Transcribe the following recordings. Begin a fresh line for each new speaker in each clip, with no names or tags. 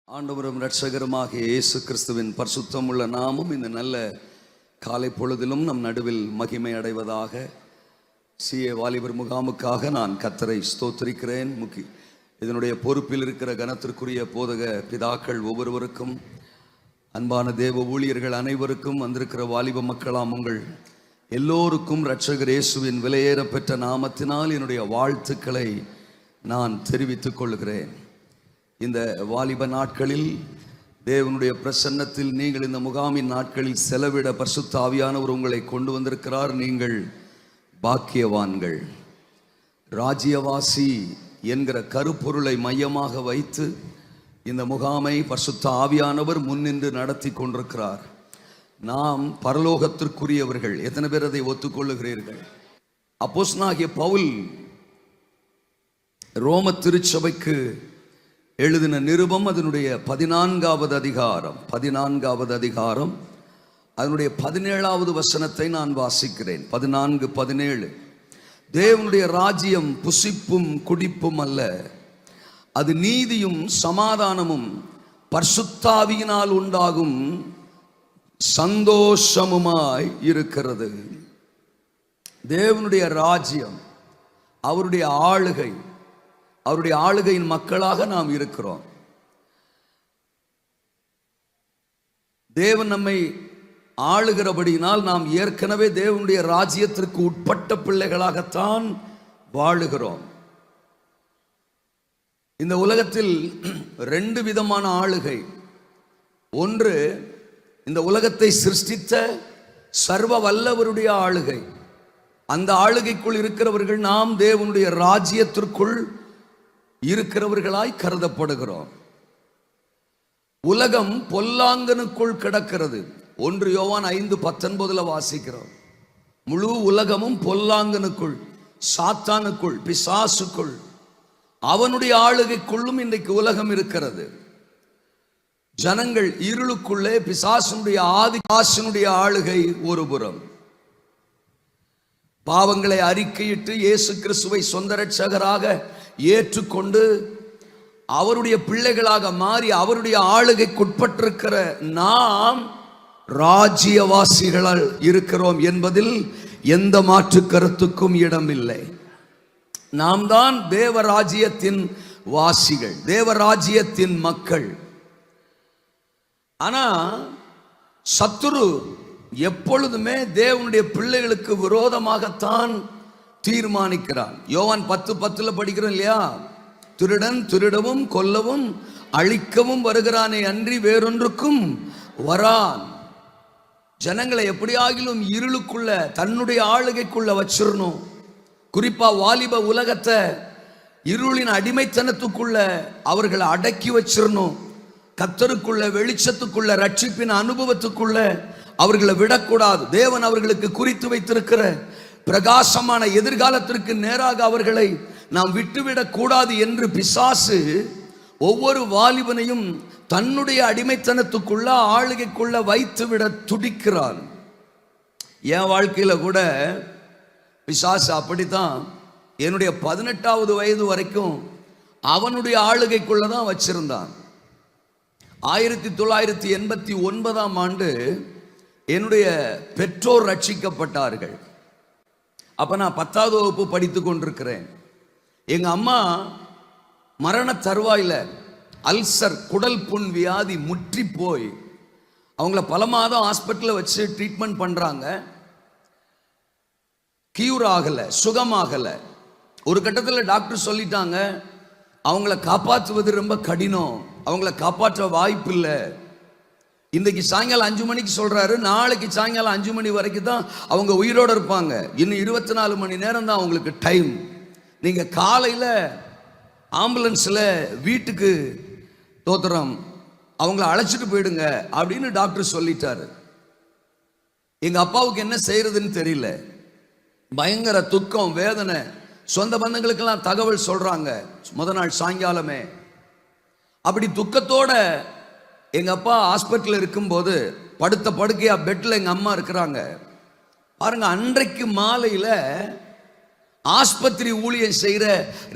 ஆண்டவரும் இரட்சகருமாகிய இயேசு கிறிஸ்துவின் பரிசுத்தம் உள்ள நாமும் இந்த நல்ல காலை பொழுதிலும் நம் நடுவில் மகிமை அடைவதாக. சிஏ வாலிபர் முகாமுக்காக நான் கர்த்தரை ஸ்தோத்திரிக்கிறேன். இதனுடைய பொறுப்பில் இருக்கிற கனத்திற்குரிய போதக பிதாக்கள் ஒவ்வொருவருக்கும், அன்பான தேவ ஊழியர்கள் அனைவருக்கும், வந்திருக்கிற வாலிப மக்களாம் உங்கள் எல்லோருக்கும் இரட்சகர் இயேசுவின் விலையேற பெற்ற நாமத்தினால் என்னுடைய வாழ்த்துக்களை நான் தெரிவித்துக் கொள்கிறேன். இந்த வாலிப நாட்களில் தேவனுடைய பிரசன்னத்தில் நீங்கள் இந்த முகாமின் நாட்களில் செலவிட பரிசுத்த ஆவியானவர் உங்களை கொண்டு வந்திருக்கிறார். நீங்கள் பாக்கியவான்கள். ராஜ்யவாசி என்கிற கருப்பொருளை மையமாக வைத்து இந்த முகாமை பரிசுத்த ஆவியானவர் முன்னின்று நடத்தி கொண்டிருக்கிறார். நாம் பரலோகத்திற்குரியவர்கள். எத்தனை பேர் அதை ஒத்துக்கொள்ளுகிறீர்கள்? அப்போஸ்தலனாகிய பவுல் ரோம திருச்சபைக்கு எழுதின நிருபம் அதனுடைய 14வது அதிகாரம் அதனுடைய 17வது வசனத்தை நான் வாசிக்கிறேன். 14:17. தேவனுடைய ராஜ்யம் புசிப்பும் குடிப்பும் அல்ல, அது நீதியும் சமாதானமும் பரிசுத்தாவியினால் உண்டாகும் சந்தோஷமுமாய் இருக்கிறது. தேவனுடைய ராஜ்யம், அவருடைய ஆளுகை, அவருடைய ஆளுகையின் மக்களாக நாம் இருக்கிறோம். தேவன் நம்மை ஆளுகிறபடியினால் நாம் ஏற்கனவே தேவனுடைய ராஜ்யத்திற்கு உட்பட்ட பிள்ளைகளாகத்தான் வாழுகிறோம். இந்த உலகத்தில் 2 விதமான ஆளுகை. ஒன்று, இந்த உலகத்தை சிருஷ்டித்த சர்வ வல்லவருடைய ஆளுகை. அந்த ஆளுகைக்குள் இருக்கிறவர்கள் நாம் தேவனுடைய ராஜ்யத்திற்குள் இருக்கிறவர்களாய் கருதப்படுகிறோம். உலகம் பொல்லாங்கனுக்குள் கிடக்கிறது. 1 யோவான் 5:19 வாசிக்கிறோம். முழு உலகமும் பொல்லாங்கனுக்குள், சாத்தானுக்குள், பிசாசுக்குள், அவனுடைய ஆளுகைக்குள்ளும் இன்றைக்கு உலகம் இருக்கிறது. ஜனங்கள் இருளுக்குள்ளே, பிசாசுடைய ஆதிகாசனுடைய ஆளுகை ஒருபுறம். பாவங்களை அறிக்கையிட்டு இயேசு கிறிஸ்துவை சொந்த இரட்சகராக ஏற்றுக்கொண்டு அவருடைய பிள்ளைகளாக மாறி அவருடைய ஆளுகைக்குட்பட்டிருக்கிற நாம் ராஜ்யவாசிகளால் இருக்கிறோம் என்பதில் எந்த மாற்று கருத்துக்கும் இடமில்லை. நாம் தான் தேவராஜ்யத்தின் வாசிகள், தேவராஜ்யத்தின் மக்கள். ஆனா சத்துரு எப்பொழுதுமே தேவனுடைய பிள்ளைகளுக்கு விரோதமாகத்தான் தீர்மானிக்கிறான். யோவான் 10:10 படிக்கிறோம் இல்லையா? திருடன் திருடவும் கொல்லவும் அழிக்கவும் வருகிறானே அன்றி வேறொன்றுக்கும் வரான். ஜனங்களை எப்படியாகிலும் இருளுக்குள்ள, தன்னுடைய ஆளுகைக்குள்ள வச்சிடணும். குறிப்பா வாலிப உலகத்தை இருளின் அடிமைத்தனத்துக்குள்ள அவர்களை அடக்கி வச்சிடணும். கர்த்தருக்குள்ள, வெளிச்சத்துக்குள்ள, ரட்சிப்பின் அனுபவத்துக்குள்ள அவர்களை விடக்கூடாது. தேவன் அவர்களுக்கு குறித்து வைத்திருக்கிற பிரகாசமான எதிர்காலத்திற்கு நேராக அவர்களை நாம் விட்டுவிடக் கூடாது என்று பிசாசு ஒவ்வொரு வாலிபனையும் தன்னுடைய அடிமைத்தனத்துக்குள்ள, ஆளுகைக்குள்ள வைத்துவிட துடிக்கிறான். என் வாழ்க்கையில கூட பிசாசு அப்படித்தான். என்னுடைய 18வது வயது வரைக்கும் அவனுடைய ஆளுகைக்குள்ளதான் வச்சிருந்தான். 1989ஆம் ஆண்டு என்னுடைய பெற்றோர் ரட்சிக்கப்பட்டார்கள். அப்ப நான் 10வது வகுப்பு படித்து கொண்டிருக்கிறேன். எங்க அம்மா மரண தருவாயில அல்சர், குடல் புண் வியாதி முற்றி போய் அவங்கள பல மாதம் ஹாஸ்பிட்டலில் வச்சு ட்ரீட்மெண்ட் பண்றாங்க. கியூர் ஆகல, சுகமாகல. ஒரு கட்டத்தில் டாக்டர் சொல்லிட்டாங்க, அவங்கள காப்பாற்றுவது ரொம்ப கடினம், அவங்கள காப்பாற்ற வாய்ப்பு இல்லை. இன்றைக்கு சாயங்காலம் 5 மணிக்கு சொல்றாரு, நாளைக்கு சாயங்காலம் 5 மணி வரைக்கும் தான் அவங்க உயிரோடு இருப்பாங்க. இன்னும் 24 மணி நேரம் தான் அவங்களுக்கு டைம். நீங்க காலையில ஆம்புலன்ஸ்ல வீட்டுக்கு தோத்திரம் அவங்கள அழைச்சிட்டு போயிடுங்க அப்படின்னு டாக்டர் சொல்லிட்டாரு. எங்க அப்பாவுக்கு என்ன செய்யறதுன்னு தெரியல. பயங்கர துக்கம், வேதனை. சொந்த பந்தங்களுக்கெல்லாம் தகவல் சொல்றாங்க முத நாள் சாயங்காலமே. அப்படி துக்கத்தோட எங்க அப்பா ஹாஸ்பிட்டல் இருக்கும்போது படுத்த படுக்கையா பெட்ல எங்க அம்மா இருக்கிறாங்க. பாருங்க, அன்றைக்கு மாலையில ஆஸ்பத்திரி ஊழியம் செய்யற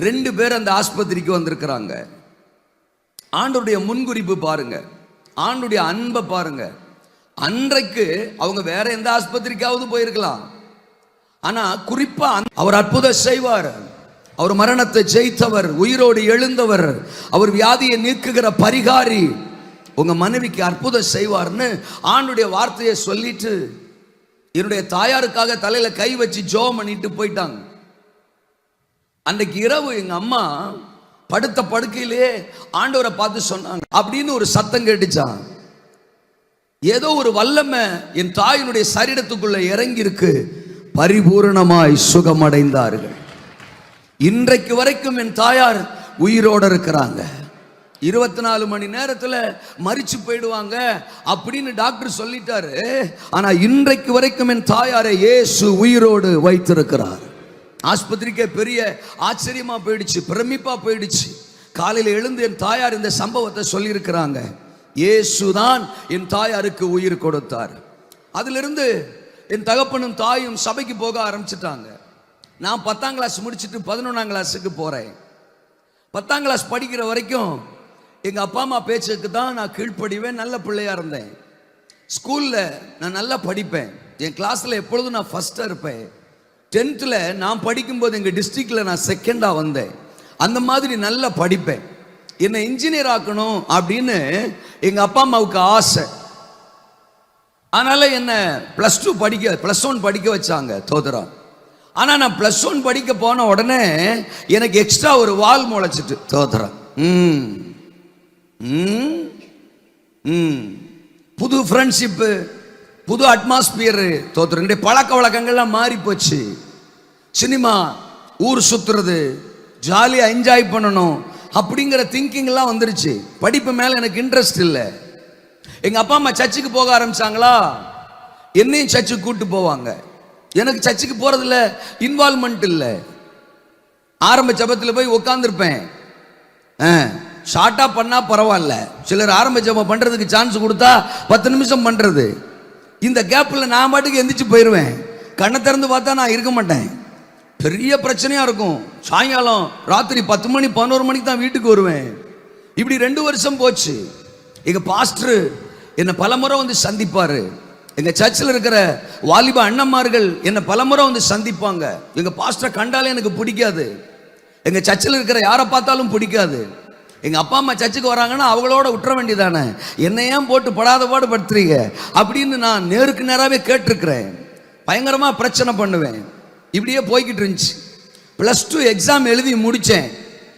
2 பேர் அந்த ஆஸ்பத்திரிக்கு வந்திருக்கிறாங்க. ஆண்டவருடைய முன்குறிப்பு பாருங்க, ஆண்டுடைய அன்பை பாருங்க. அன்றைக்கு அவங்க வேற எந்த ஆஸ்பத்திரிக்காவது போயிருக்கலாம், ஆனா குறிப்பா அவர் அற்புதம் செய்வார். அவர் மரணத்தை ஜெயித்தவர், உயிரோடு எழுந்தவர், அவர் வியாதியை நீக்குகிற பரிகாரி, உங்க மனைவிக்கு அற்புதம் செய்வார்னு ஆண்டுடைய வார்த்தையை சொல்லிட்டு என்னுடைய தாயாருக்காக தலையில கை வச்சு ஜெபம் பண்ணிட்டு போயிட்டாங்க. அன்றைக்கு இரவு எங்க அம்மா படுத்த படுக்கையிலே ஆண்டவரை பார்த்து சொன்னாங்க. அப்படின்னு ஒரு சத்தம் கேட்டுச்சான். ஏதோ ஒரு வல்லமை என் தாயினுடைய சரீரத்துக்குள்ள இறங்கி இருக்கு. பரிபூரணமாய் சுகமடைந்தார்கள். இன்றைக்கு வரைக்கும் என் தாயார் உயிரோடு இருக்கிறாங்க. 24 மணி நேரத்தில் மரிச்சு போயிடுவாங்க அப்படின்னு டாக்டர் சொல்லிட்டாரு. ஆனா இன்றைக்கு வரைக்கும் என் தாயாரை இயேசு உயிரோடு வைத்திருக்கிறார். ஆஸ்பத்திரிக்கே பெரிய ஆச்சரியமா போயிடுச்சு, பிரமிப்பா போயிடுச்சு. காலையில் எழுந்து என் தாயார் இந்த சம்பவத்தை சொல்லியிருக்கிறாங்க. இயேசுதான் என் தாயாருக்கு உயிர் கொடுத்தார். அதிலிருந்து என் தகப்பனும் தாயும் சபைக்கு போக ஆரம்பிச்சிட்டாங்க. நான் 10ஆம் கிளாஸ் முடிச்சுட்டு 11ஆம் கிளாஸுக்கு போறேன். 10ஆம் கிளாஸ் படிக்கிற வரைக்கும் எங்க அப்பா அம்மா பேச்சுக்கு தான் நான் கீழ்ப்படிவேன், நல்ல பிள்ளையா இருந்தேன். ஸ்கூல்ல நான் நல்லா படிப்பேன், என் கிளாஸ்ல எப்பொழுதும் நான் ஃபர்ஸ்டா இருப்பேன். 10th நான் படிக்கும்போது எங்க டிஸ்ட்ரிக்ட்ல நான் செகண்டா வந்தேன். அந்த மாதிரி நல்லா படிப்பேன். என்னை இன்ஜினியர் ஆக்கணும் அப்படின்னு எங்க அப்பா அம்மாவுக்கு ஆசை. அதனால என்ன +1 படிக்க வச்சாங்க தோதரா. ஆனா நான் +1 படிக்க போன உடனே எனக்கு எக்ஸ்ட்ரா ஒரு வால் முளைச்சிட்டு தோதரா. புது ஃப்ரெண்ட்ஷிப்பு, புது அட்மாஸ்பியர் தோத்துற, பழக்க வழக்கங்கள்லாம் மாறி போச்சு. சினிமா, ஊர் சுத்துறது, ஜாலியா என்ஜாய் பண்ணணும் அப்படிங்கிற திங்கிங் எல்லாம் வந்துருச்சு. படிப்பு மேல எனக்கு இன்ட்ரெஸ்ட் இல்லை. எங்க அப்பா அம்மா சர்ச்சுக்கு போக ஆரம்பிச்சாங்களா, என்னையும் சர்ச்சுக்கு கூட்டு போவாங்க. எனக்கு சர்ச்சுக்கு போறதுல இன்வால்மெண்ட் இல்லை. ஆரம்ப ஜபத்தில் போய் உட்காந்துருப்பேன். ஷார்ட்டா பண்ணா பரவாயில்ல, சிலர் ஆரம்ப ஜபம் பண்றதுக்கு சான்ஸ் கொடுத்தா 10 நிமிஷம் பண்றது. இந்த கேப்ல நான் பாட்டுக்கு எந்திரிச்சு போயிடுவேன். கண்ணை திறந்து பார்த்தா நான் இருக்க மாட்டேன். பெரிய பிரச்சனையா இருக்கும். சாயங்காலம் ராத்திரி 10 மணி 11 மணிக்கு தான் வீட்டுக்கு வருவேன். இப்படி 2 வருஷம் போச்சு. எங்க பாஸ்டர் என்னை பலமுறை வந்து சந்திப்பாரு. எங்க சர்ச்சில் இருக்கிற வாலிப அண்ணன்மார்கள் என்னை பலமுறை வந்து சந்திப்பாங்க. எங்க பாஸ்டரை கண்டாலே எனக்கு பிடிக்காது. எங்க சர்ச்சில் இருக்கிற யாரை பார்த்தாலும் பிடிக்காது. எங்க அப்பா அம்மா சர்ச்சுக்கு வராங்கன்னா அவங்களோட விட்டுற வேண்டியதானே, என்னை ஏன் போட்டு படாத பாடு படுத்துறீங்க அப்படின்னு நான் நேருக்கு நேராகவே கேட்டிருக்கிறேன். பயங்கரமா பிரச்சனை பண்ணுவேன். இப்படியே போய்கிட்டு இருந்துச்சு. +2 எக்ஸாம் எழுதி முடிச்சேன்.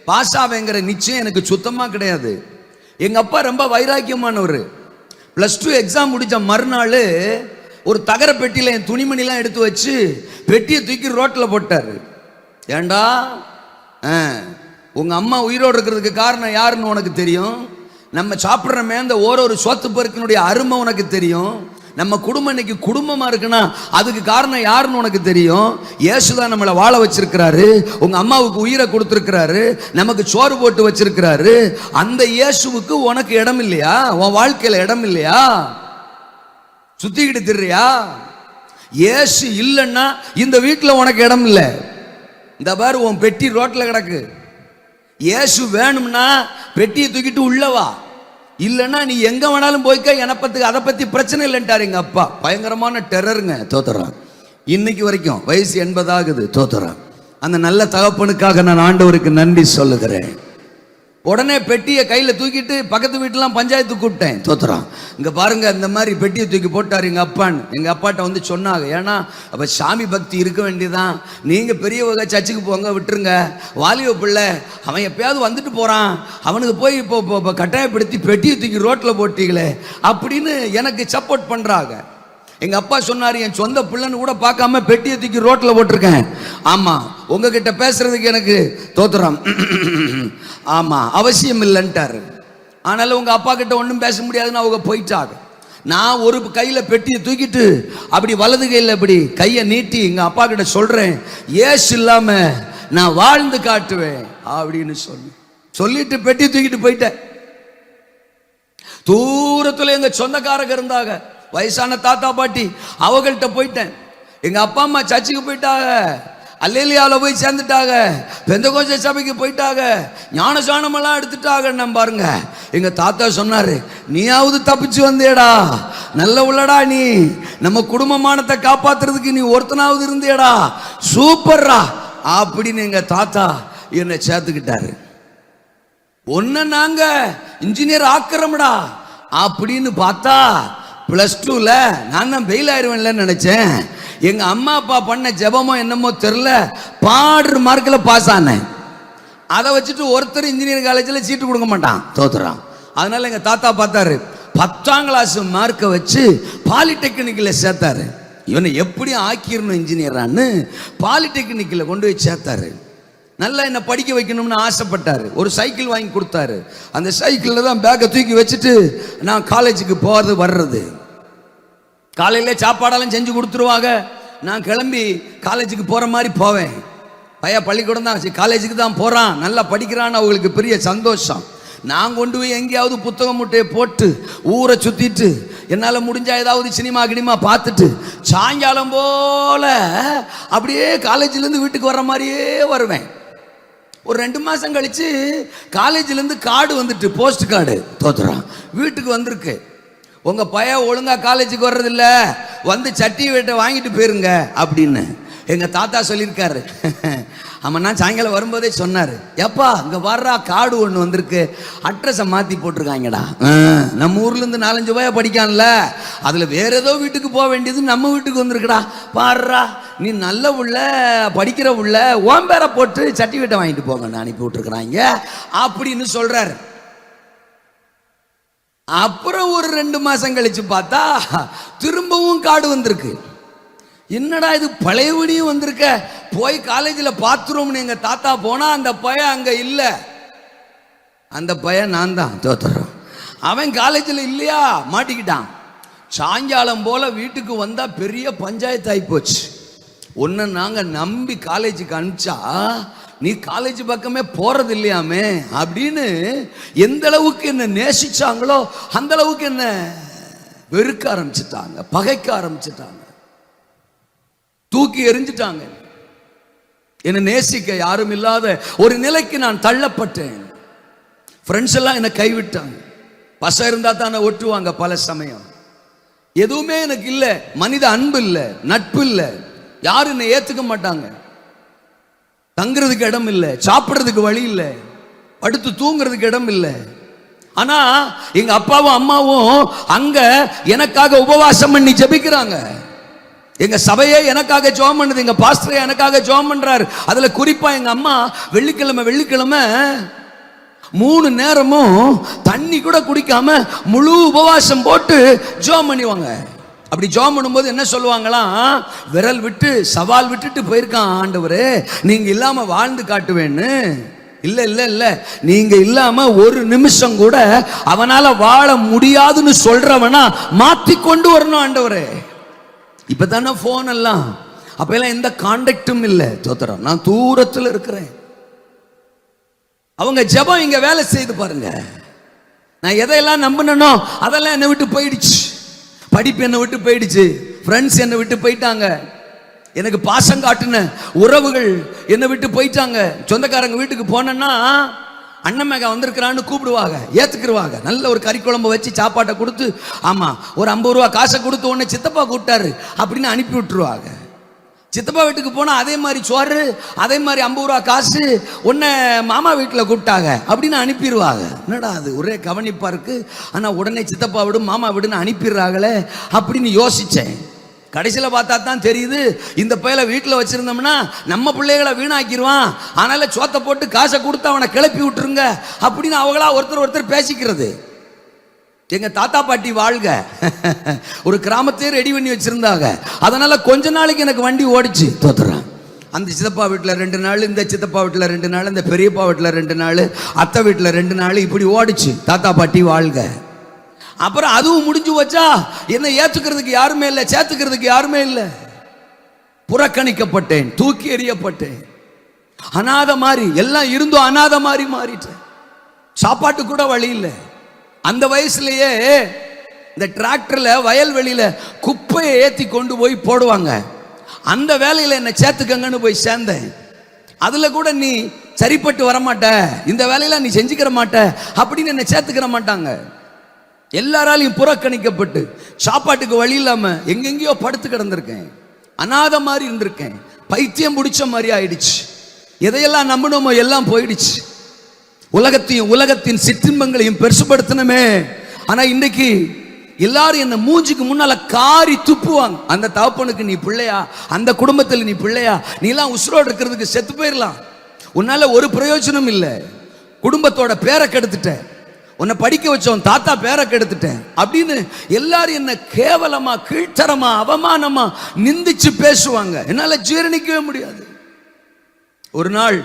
பாஸ் ஆவேங்கிற நிச்சயம் எனக்கு சுத்தமா கிடையாது. எங்க அப்பா ரொம்ப வைராக்கியமானவர். +2 எக்ஸாம் முடிச்ச மறுநாள் ஒரு தகர பெட்டியில என் துணிமணிலாம் எடுத்து வச்சு பெட்டியை தூக்கி ரோட்டில் போட்டாரு. ஏண்டா, உங்க அம்மா உயிரோடு இருக்கிறதுக்கு காரணம் யாருன்னு உனக்கு தெரியும். நம்ம சாப்பிட்றமே அந்த ஒரு சோத்து பருக்கினுடைய அருமை உனக்கு தெரியும். நம்ம குடும்பம் இன்னைக்கு குடும்பமா இருக்குன்னா அதுக்கு காரணம் யாருன்னு உனக்கு தெரியும். இயேசுதான் நம்மளை வாழ வச்சிருக்கிறாரு, உங்க அம்மாவுக்கு உயிரை கொடுத்திருக்கிறாரு, நமக்கு சோறு போட்டு வச்சிருக்கிறாரு. அந்த இயேசுவுக்கு உனக்கு இடம் இல்லையா? உன் வாழ்க்கையில இடம் இல்லையா? சுத்திக்கிட்டு திரியா? இயேசு இல்லைன்னா இந்த வீட்டில் உனக்கு இடம் இல்லை. இந்த பாரு, உன் பெட்டி ரோட்ல கிடக்கு. இயேசு வேணும்னா பெட்டியை தூக்கிட்டு உள்ளவா, இல்லைன்னா நீ எங்க வேணாலும் போய்க்க, எனப்பத்துக்கு அதை பத்தி பிரச்சனை இல்லைன்ட்டாரு எங்க அப்பா. பயங்கரமான டெரருங்க தோத்தரா. இன்னைக்கு வரைக்கும் வயசு 80 ஆகுது தோத்தரா. அந்த நல்ல தகப்பனுக்காக நான் ஆண்டவருக்கு நன்றி சொல்லுகிறேன். உடனே பெட்டியை கையில தூக்கிட்டு பக்கத்து வீட்டுலாம் பஞ்சாயத்து கூப்பிட்டேன் தோத்துறான். இங்க பாருங்க, இந்த மாதிரி பெட்டியை தூக்கி போட்டார் எங்க அப்பான்னு. எங்க அப்பாட்ட வந்து சொன்னாங்க, ஏன்னா அப்ப சாமி பக்தி இருக்க வேண்டியதான், நீங்க பெரியவங்க சர்ச்சுக்கு போங்க, விட்டுருங்க. வாலிப பிள்ளை அவன் எப்பயாவது வந்துட்டு போறான், அவனுக்கு போய் இப்போ கட்டாயப்படுத்தி பெட்டியை தூக்கி ரோட்ல போட்டீங்களே அப்படின்னு எனக்கு சப்போர்ட் பண்றாங்க. எங்க அப்பா சொன்னாரு, என் சொந்த பிள்ளைன்னு கூட பார்க்காம பெட்டியை தூக்கி ரோட்ல போட்டிருக்கேன். ஆமா, உங்ககிட்ட பேசுறதுக்கு எனக்கு தோத்துறான், ஆமா அவசியம் இல்லைன்ட்டாரு. ஆனாலும் உங்க அப்பா கிட்ட ஒன்றும் பேச முடியாதுன்னு அவங்க போயிட்டாங்க. நான் ஒரு கையில பெட்டியை தூக்கிட்டு அப்படி வலது கையில அப்படி கையை நீட்டி எங்க அப்பா கிட்ட சொல்றேன், ஏசு இல்லாம நான் வாழ்ந்து காட்டுவேன் அப்படின்னு சொல்லிட்டு பெட்டியை தூக்கிட்டு போயிட்டேன். தூரத்துல எங்க சொந்தக்காரங்க இருந்தாங்க, வயசான தாத்தா பாட்டி, அவங்கள்ட்ட போயிட்டேன். எங்க அப்பா அம்மா சர்ச்சுக்கு போயிட்டாங்க. அல்லேலியாவில் போய் சேர்ந்துட்டாங்க, பெந்தகோஸ்தே சபைக்கு போயிட்டாங்க, ஞானசானமெல்லாம் எடுத்துட்டாங்க. பாருங்க, எங்க தாத்தா சொன்னாரு, நீயாவது தப்பிச்சு வந்தேடா, நல்ல உள்ளடா, நீ நம்ம குடும்பமானத்தை காப்பாத்துறதுக்கு நீ ஒருத்தனாவது இருந்தேடா, சூப்பர்ரா அப்படின்னு எங்க தாத்தா என்னை சேர்த்துக்கிட்டாரு. ஒன்ன நாங்க இன்ஜினியர் ஆக்கிறோம்டா அப்படின்னு பார்த்தா +2ல நான் தான் ஃபெயில் ஆயிடுவேன்லன்னு நினைச்சேன். எங்க அம்மா அப்பா பண்ண ஜெபமோ என்னமோ தெரியல, பாடுற மார்க்கில் பாஸ் ஆனேன். அதை வச்சுட்டு ஒருத்தர் இன்ஜினியரிங் காலேஜில் சீட்டு கொடுக்க மாட்டான், தோத்துறான். அதனால எங்க தாத்தா பார்த்தாரு, 10ஆம் கிளாஸ் மார்க்கை வச்சு பாலிடெக்னிக்கில் சேர்த்தாரு. இவனை எப்படி ஆக்கிடணும் இன்ஜினியரான்னு பாலிடெக்னிக்கில் கொண்டு போய் சேர்த்தாரு. நல்லா என்ன படிக்க வைக்கணும்னு ஆசைப்பட்டாரு. ஒரு சைக்கிள் வாங்கி கொடுத்தாரு. அந்த சைக்கிளில் தான் பேக்கை தூக்கி வச்சுட்டு நான் காலேஜுக்கு போகிறது வர்றது. காலையில் சாப்பாடெல்லாம் செஞ்சு கொடுத்துருவாங்க. நான் கிளம்பி காலேஜுக்கு போகிற மாதிரி போவேன். பையன் பள்ளிக்கூடம் தான், காலேஜுக்கு தான் போகிறான், நல்லா படிக்கிறான்னு அவங்களுக்கு பெரிய சந்தோஷம். நான் கொண்டு போய் எங்கேயாவது புத்தக மூட்டையை போட்டு ஊரை சுற்றிட்டு என்னால் முடிஞ்சால் ஏதாவது சினிமா கினிமா பார்த்துட்டு சாயங்காலம் போல் அப்படியே காலேஜிலேருந்து வீட்டுக்கு வர்ற மாதிரியே வருவேன். ஒரு 2 மாதம் கழித்து காலேஜிலேருந்து கார்டு வந்துட்டு, போஸ்ட் கார்டு, தோத்துறான் வீட்டுக்கு வந்திருக்கு, உங்கள் பையன் ஒழுங்காக காலேஜுக்கு வர்றதில்ல, வந்து சட்டி வீட்டை வாங்கிட்டு போயிருங்க அப்படின்னு எங்கள் தாத்தா சொல்லியிருக்காரு. ஆமாம், நான் சாயங்காலம் வரும்போதே சொன்னார், எப்பா இங்கே வர்றா கார்டு ஒன்று வந்திருக்கு, அட்ரஸை மாற்றி போட்டிருக்காங்கடா, நம்ம ஊர்லேருந்து 4-5 பையன் படிக்கான்ல, அதில் வேற ஏதோ வீட்டுக்கு போக வேண்டியது நம்ம வீட்டுக்கு வந்திருக்குடா, பாடுறா நீ நல்ல உள்ள படிக்கிற உள்ள ஓம் பேரை போட்டு சட்டி வீட்டை வாங்கிட்டு போங்கன்னு அனுப்பி விட்டுருக்குறாங்க அப்படின்னு சொல்கிறார். அப்புறம் ஒரு 2 மாதம் கழிச்சு பார்த்தா திரும்பவும் கார்டு வந்திருக்கு. என்னடா இது பழையபடியும் வந்திருக்க, போய் காலேஜில் பார்த்துருவோம்னு எங்கள் தாத்தா போனால் அந்த பையன் அங்கே இல்லை. அந்த பையன் நான் தான், தோத்துறோம். அவன் காலேஜில் இல்லையா, மாட்டிக்கிட்டான். சாயங்காலம் போல் வீட்டுக்கு வந்தால் பெரிய பஞ்சாயத்து ஆகிப்போச்சு. ஒன்று நாங்கள் நம்பி காலேஜுக்கு அனுப்பிச்சா நீ காலேஜ் பக்கமே போறது இல்லையாமே அப்படின்னு எந்த அளவுக்கு என்ன நேசிச்சாங்களோ அந்த அளவுக்கு என்ன வெறுக்க ஆரம்பிச்சுட்டாங்க, பகைக்க ஆரம்பிச்சுட்டாங்க, தூக்கி எறிஞ்சிட்டாங்க. என்னை நேசிக்க யாரும் இல்லாத ஒரு நிலைக்கு நான் தள்ளப்பட்டேன். ஃப்ரெண்ட்ஸ் எல்லாம் என்னை கைவிட்டாங்க. பசங்க இருந்தா தானே ஒட்டுவாங்க. பல சமயம் எதுவுமே எனக்கு இல்லை, மனித அன்பு இல்லை, நட்பு இல்லை, யாரும் என்னை ஏத்துக்க மாட்டாங்க. தங்குறதுக்கு இடம் இல்லை, சாப்பிட்றதுக்கு வழி இல்லை, படுத்து தூங்குறதுக்கு இடம் இல்லை. ஆனா எங்க அப்பாவும் அம்மாவும் அங்க எனக்காக உபவாசம் பண்ணி ஜெபிக்கிறாங்க. எங்க சபையே எனக்காக ஜெபம் பண்ணுது, எங்க பாஸ்டரே எனக்காக ஜெபம் பண்றாரு. அதுல குறிப்பா எங்க அம்மா வெள்ளிக்கிழமை 3 நேரமும் தண்ணி கூட குடிக்காம முழு உபவாசம் போட்டு ஜெபம் பண்ணுவாங்க. அப்படி ஜெபம் பண்ணும்போது என்ன சொல்லுவாங்களாம், விரல் விட்டு சவால் விட்டுட்டு போயிருக்கான் ஆண்டவரே, நீங்க இல்லாம வாழ்ந்து காட்டுவேன்னு. இல்ல இல்ல இல்ல, நீங்க இல்லாம ஒரு நிமிஷம் கூட அவனால வாழ முடியாதுன்னு சொல்றவனா மாத்தி கொண்டு வரணும் ஆண்டவரே. இப்பதானே போன் எல்லாம், அப்ப எல்லாம் எந்த கான்டாக்டும் இல்லை. தோத்திரம், நான் தூரத்தில் இருக்கிறேன். அவங்க ஜெபம் இங்க வேலை செய்து பாருங்க. நான் எதையெல்லாம் நம்பினோ அதெல்லாம் என்னை விட்டு போயிடுச்சு. படிப்பு என்னை விட்டு போயிடுச்சு, ஃப்ரெண்ட்ஸ் என்னை விட்டு போயிட்டாங்க, எனக்கு பாசம் காட்டுன உறவுகள் என்னை விட்டு போயிட்டாங்க. சொந்தக்காரங்க வீட்டுக்கு போனேன்னா அண்ணன் மேக வந்திருக்கிறான்னு கூப்பிடுவாங்க, ஏத்துக்குருவாங்க. நல்ல ஒரு கறி குழம்பு வச்சு சாப்பாட்டை கொடுத்து, ஆமா ஒரு 50 ரூபா காசை கொடுத்து உடனே சித்தப்பா கூப்பிட்டாரு அப்படின்னு அனுப்பி விட்டுருவாங்க. சித்தப்பா வீட்டுக்கு போனால் அதே மாதிரி சோறு, அதே மாதிரி 50 ரூபா காசு, உன்னை மாமா வீட்டில் கூப்பிட்டாங்க அப்படின்னு அனுப்பிடுவாங்க. என்னடா அது ஒரே கவனிப்பா இருக்கு, ஆனால் உடனே சித்தப்பா விடும் மாமா விடுன்னு அனுப்பிடுறாங்களே அப்படின்னு யோசித்தேன். கடைசியில் பார்த்தா தான் தெரியுது, இந்த பையலை வீட்டில் வச்சிருந்தோம்னா நம்ம பிள்ளைகளை வீணாக்கிடுவான், அதனால சோத்தை போட்டு காசை கொடுத்து அவனை கிளப்பி விட்டுருங்க அப்படின்னு அவங்களா ஒருத்தர் பேசிக்கிறது. எங்க தாத்தா பாட்டி வாழ்க ஒரு கிராமத்தையே ரெடி பண்ணி வச்சிருந்தாங்க. அதனால கொஞ்ச நாளைக்கு எனக்கு வண்டி ஓடிச்சு. தோத்துறான், அந்த சித்தப்பா வீட்டில் 2 நாள், இந்த சித்தப்பா வீட்டில் 2 நாள், இந்த பெரியப்பா வீட்டில் 2 நாள், அத்தை வீட்டில் 2 நாள், இப்படி ஓடிச்சு. தாத்தா பாட்டி வாழ்க. அப்புறம் அதுவும் முடிஞ்சு வச்சா என்ன ஏத்துக்கிறதுக்கு யாருமே இல்லை, சேர்த்துக்கிறதுக்கு யாருமே இல்லை. புறக்கணிக்கப்பட்டேன், தூக்கி எறியப்பட்டேன், அநாத மாதிரி, எல்லாம் இருந்தும் அநாத மாதிரி மாறிட்டேன். சாப்பாட்டு கூட வழி இல்லை. அந்த வயசுலயே இந்த டிராக்டர்ல வயல்வெளியில குப்பையை ஏத்தி கொண்டு போய் போடுவாங்க. அந்த வேலையில என்னை சேர்த்துக்கங்கன்னு போய் சேர்ந்தேன். அதுல கூட நீ சரிப்பட்டு வரமாட்ட, இந்த வேலையில நீ செஞ்சுக்கிற மாட்ட அப்படின்னு என்னை சேர்த்துக்கிற மாட்டாங்க. எல்லாராலையும் புறக்கணிக்கப்பட்டு சாப்பாட்டுக்கு வழி இல்லாம எங்கெங்கயோ படுத்து கிடந்திருக்கேன். அநாத மாதிரி இருந்திருக்கேன். பைத்தியம் பிடிச்ச மாதிரி ஆயிடுச்சு. எதையெல்லாம் நம்பணுமோ எல்லாம் போயிடுச்சு. உலகத்தையும் உலகத்தின் சிற்றின்பங்களையும் பெருசுபடுத்தணுமே. ஆனா இன்னைக்கு எல்லாரும் என்ன மூஞ்சிக்கு முன்னால காரி துப்புவாங்க. அந்த தகப்பனுக்கு நீ பிள்ளையா, அந்த குடும்பத்தில் நீ பிள்ளையா, நீ எல்லாம் உசுரோடு இருக்கிறதுக்கு செத்து போயிடலாம், உன்னால ஒரு பிரயோஜனம் இல்லை, குடும்பத்தோட பேரை கெடுத்துட்ட, உன்னை படிக்க வச்சோம் தாத்தா பேரை கெடுத்துட்டேன் அப்படின்னு எல்லாரும் என்ன கேவலமா கீழ்த்தரமா அவமானமா நிந்திச்சு பேசுவாங்க. என்னால ஜீரணிக்கவே முடியாது. ஒரு நாள்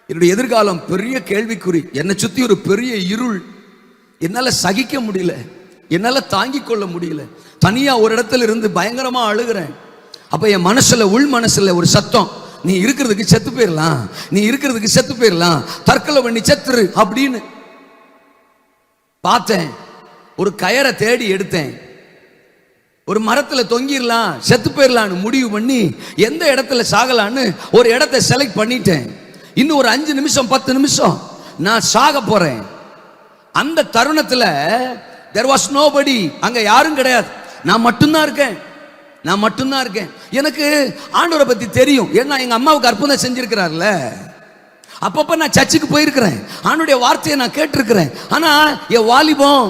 என்னுடைய எதிர்காலம் பெரிய கேள்விக்குறி. என்னை சுத்தி ஒரு பெரிய இருள். என்னால சகிக்க முடியல, என்னால தாங்கிக் கொள்ள முடியல. தனியா ஒரு இடத்துல இருந்து பயங்கரமா அழுகிறேன். அப்ப என் மனசுல, உள் மனசுல ஒரு சத்தம், நீ இருக்கிறதுக்கு செத்து போயிடலாம், நீ இருக்கிறதுக்கு செத்து போயிடலாம், தற்கொலை பண்ணி செத்துரு அப்படின்னு. பார்த்தேன், ஒரு கயரை தேடி எடுத்தேன், ஒரு மரத்துல தொங்கிடலாம் செத்து போயிடலான்னு முடிவு பண்ணி எந்த இடத்துல சாகலான்னு ஒரு இடத்தை செலக்ட் பண்ணிட்டேன். இன்னும் ஒரு 5 நிமிஷம் 10 நிமிஷம் நான் சாக போறேன். அந்த தருணத்துல there was nobody, அங்க யாரும் கிடையாது, நான் மட்டும்தான் இருக்கேன், நான் மட்டும்தான் இருக்கேன். எனக்கு ஆண்டவரை பத்தி தெரியும், ஏன்னா எங்க அம்மாவுக்கு அற்புதம் செஞ்சிருக்கிறார்ல. அப்பப்ப நான் சர்ச்சுக்கு போயிருக்கிறேன், ஆண்டவருடைய வார்த்தையை நான் கேட்டிருக்கிறேன். ஆனா என் வாலிபம்,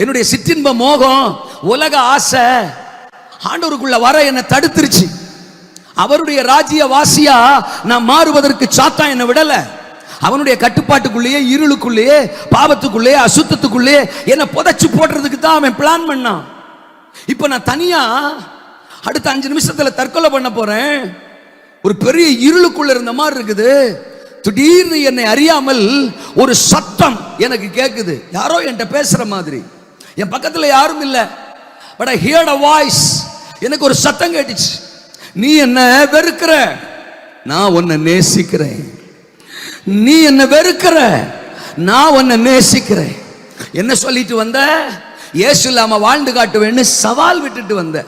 என்னுடைய சிற்றின்ப மோகம், உலக ஆசை ஆண்டவருக்குள்ள வர என்னை தடுத்துருச்சு. அவருடைய ராஜ்ய வாசியா நான் மாறுவதற்கு சாத்தான் என்னை விடல. அவனுடைய கட்டுப்பாட்டுக்குள்ளேயே, இருளுக்குள்ளேயே, பாவத்துக்குள்ளேயே, அசுத்தத்துக்குள்ளேயே என்னை புதைச்சு போடுறதுக்கு தான் அவன் பிளான் பண்ணான். இப்ப நான் தனியா அடுத்த 5 நிமிஷத்துல தற்கொலை பண்ண போறேன். ஒரு பெரிய இருளுக்குள்ள இருந்த மாதிரி இருக்குது. திடீர்னு என்னை அறியாமல் ஒரு சத்தம் எனக்கு கேட்குது, யாரோ என்கிட்ட பேசுற மாதிரி. என் பக்கத்துல யாரும் இல்லை, but I heard a voice. எனக்கு ஒரு சத்தம் கேட்டுச்சு, நீ என்ன வெறுக்கிற, நான் உன்னை நேசிக்கிறேன். நீ என்ன வெறுக்கிற, நான் உன்னை நேசிக்கிறேன். என்ன சொல்லிட்டு வந்த? இயேசு இல்லாம வாழ்ந்து காட்டுவேன்னு சவால் விட்டுட்டு வந்த.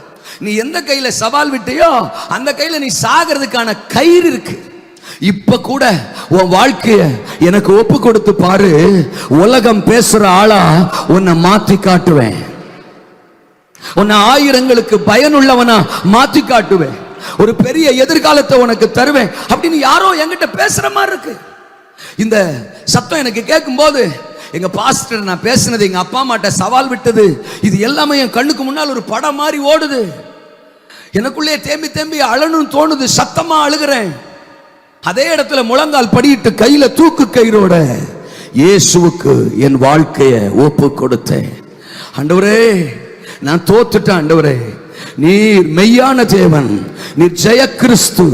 நீ எந்த கையில சவால் விட்டியோ அந்த கையில நீ சாகிறதுக்கான கயிறு இருக்கு. இப்ப கூட உன் வாழ்க்கைய எனக்கு ஒப்பு கொடுத்து பாரு, உலகம் பேசுற ஆளா உன்னை மாத்தி காட்டுவேன், உன்னை ஆயிரங்களுக்கு பயனுள்ளவனா மாத்தி காட்டுவேன், ஒரு பெரிய எதிர்காலத்தை உனக்கு தருவேன் அப்படின்னு யாரோ என்கிட்ட பேசுற மாதிரி இருக்கு. இந்த சத்தம் எனக்கு கேட்கும் போது எங்க பாஸ்டர் நான் பேசினது, எங்க அப்பா அம்மாட்ட சவால் விட்டது, இது எல்லாமே என் கண்ணுக்கு முன்னால் ஒரு படம் மாதிரி ஓடுது. எனக்குள்ளே தேம்பி தேம்பி அழணும் தோணுது, சத்தமா அழுகிறேன். அதே இடத்துல முழங்கால் படியிட்டு கையில தூக்கு கயிறோட இயேசுவுக்கு என் வாழ்க்கைய ஒப்பு கொடுத்தேன். ஆண்டவரே, நான் தோத்துட்டேன். ஆண்டவரே, நீர் மெய்யான தேவன், நீர் ஜெய கிறிஸ்து.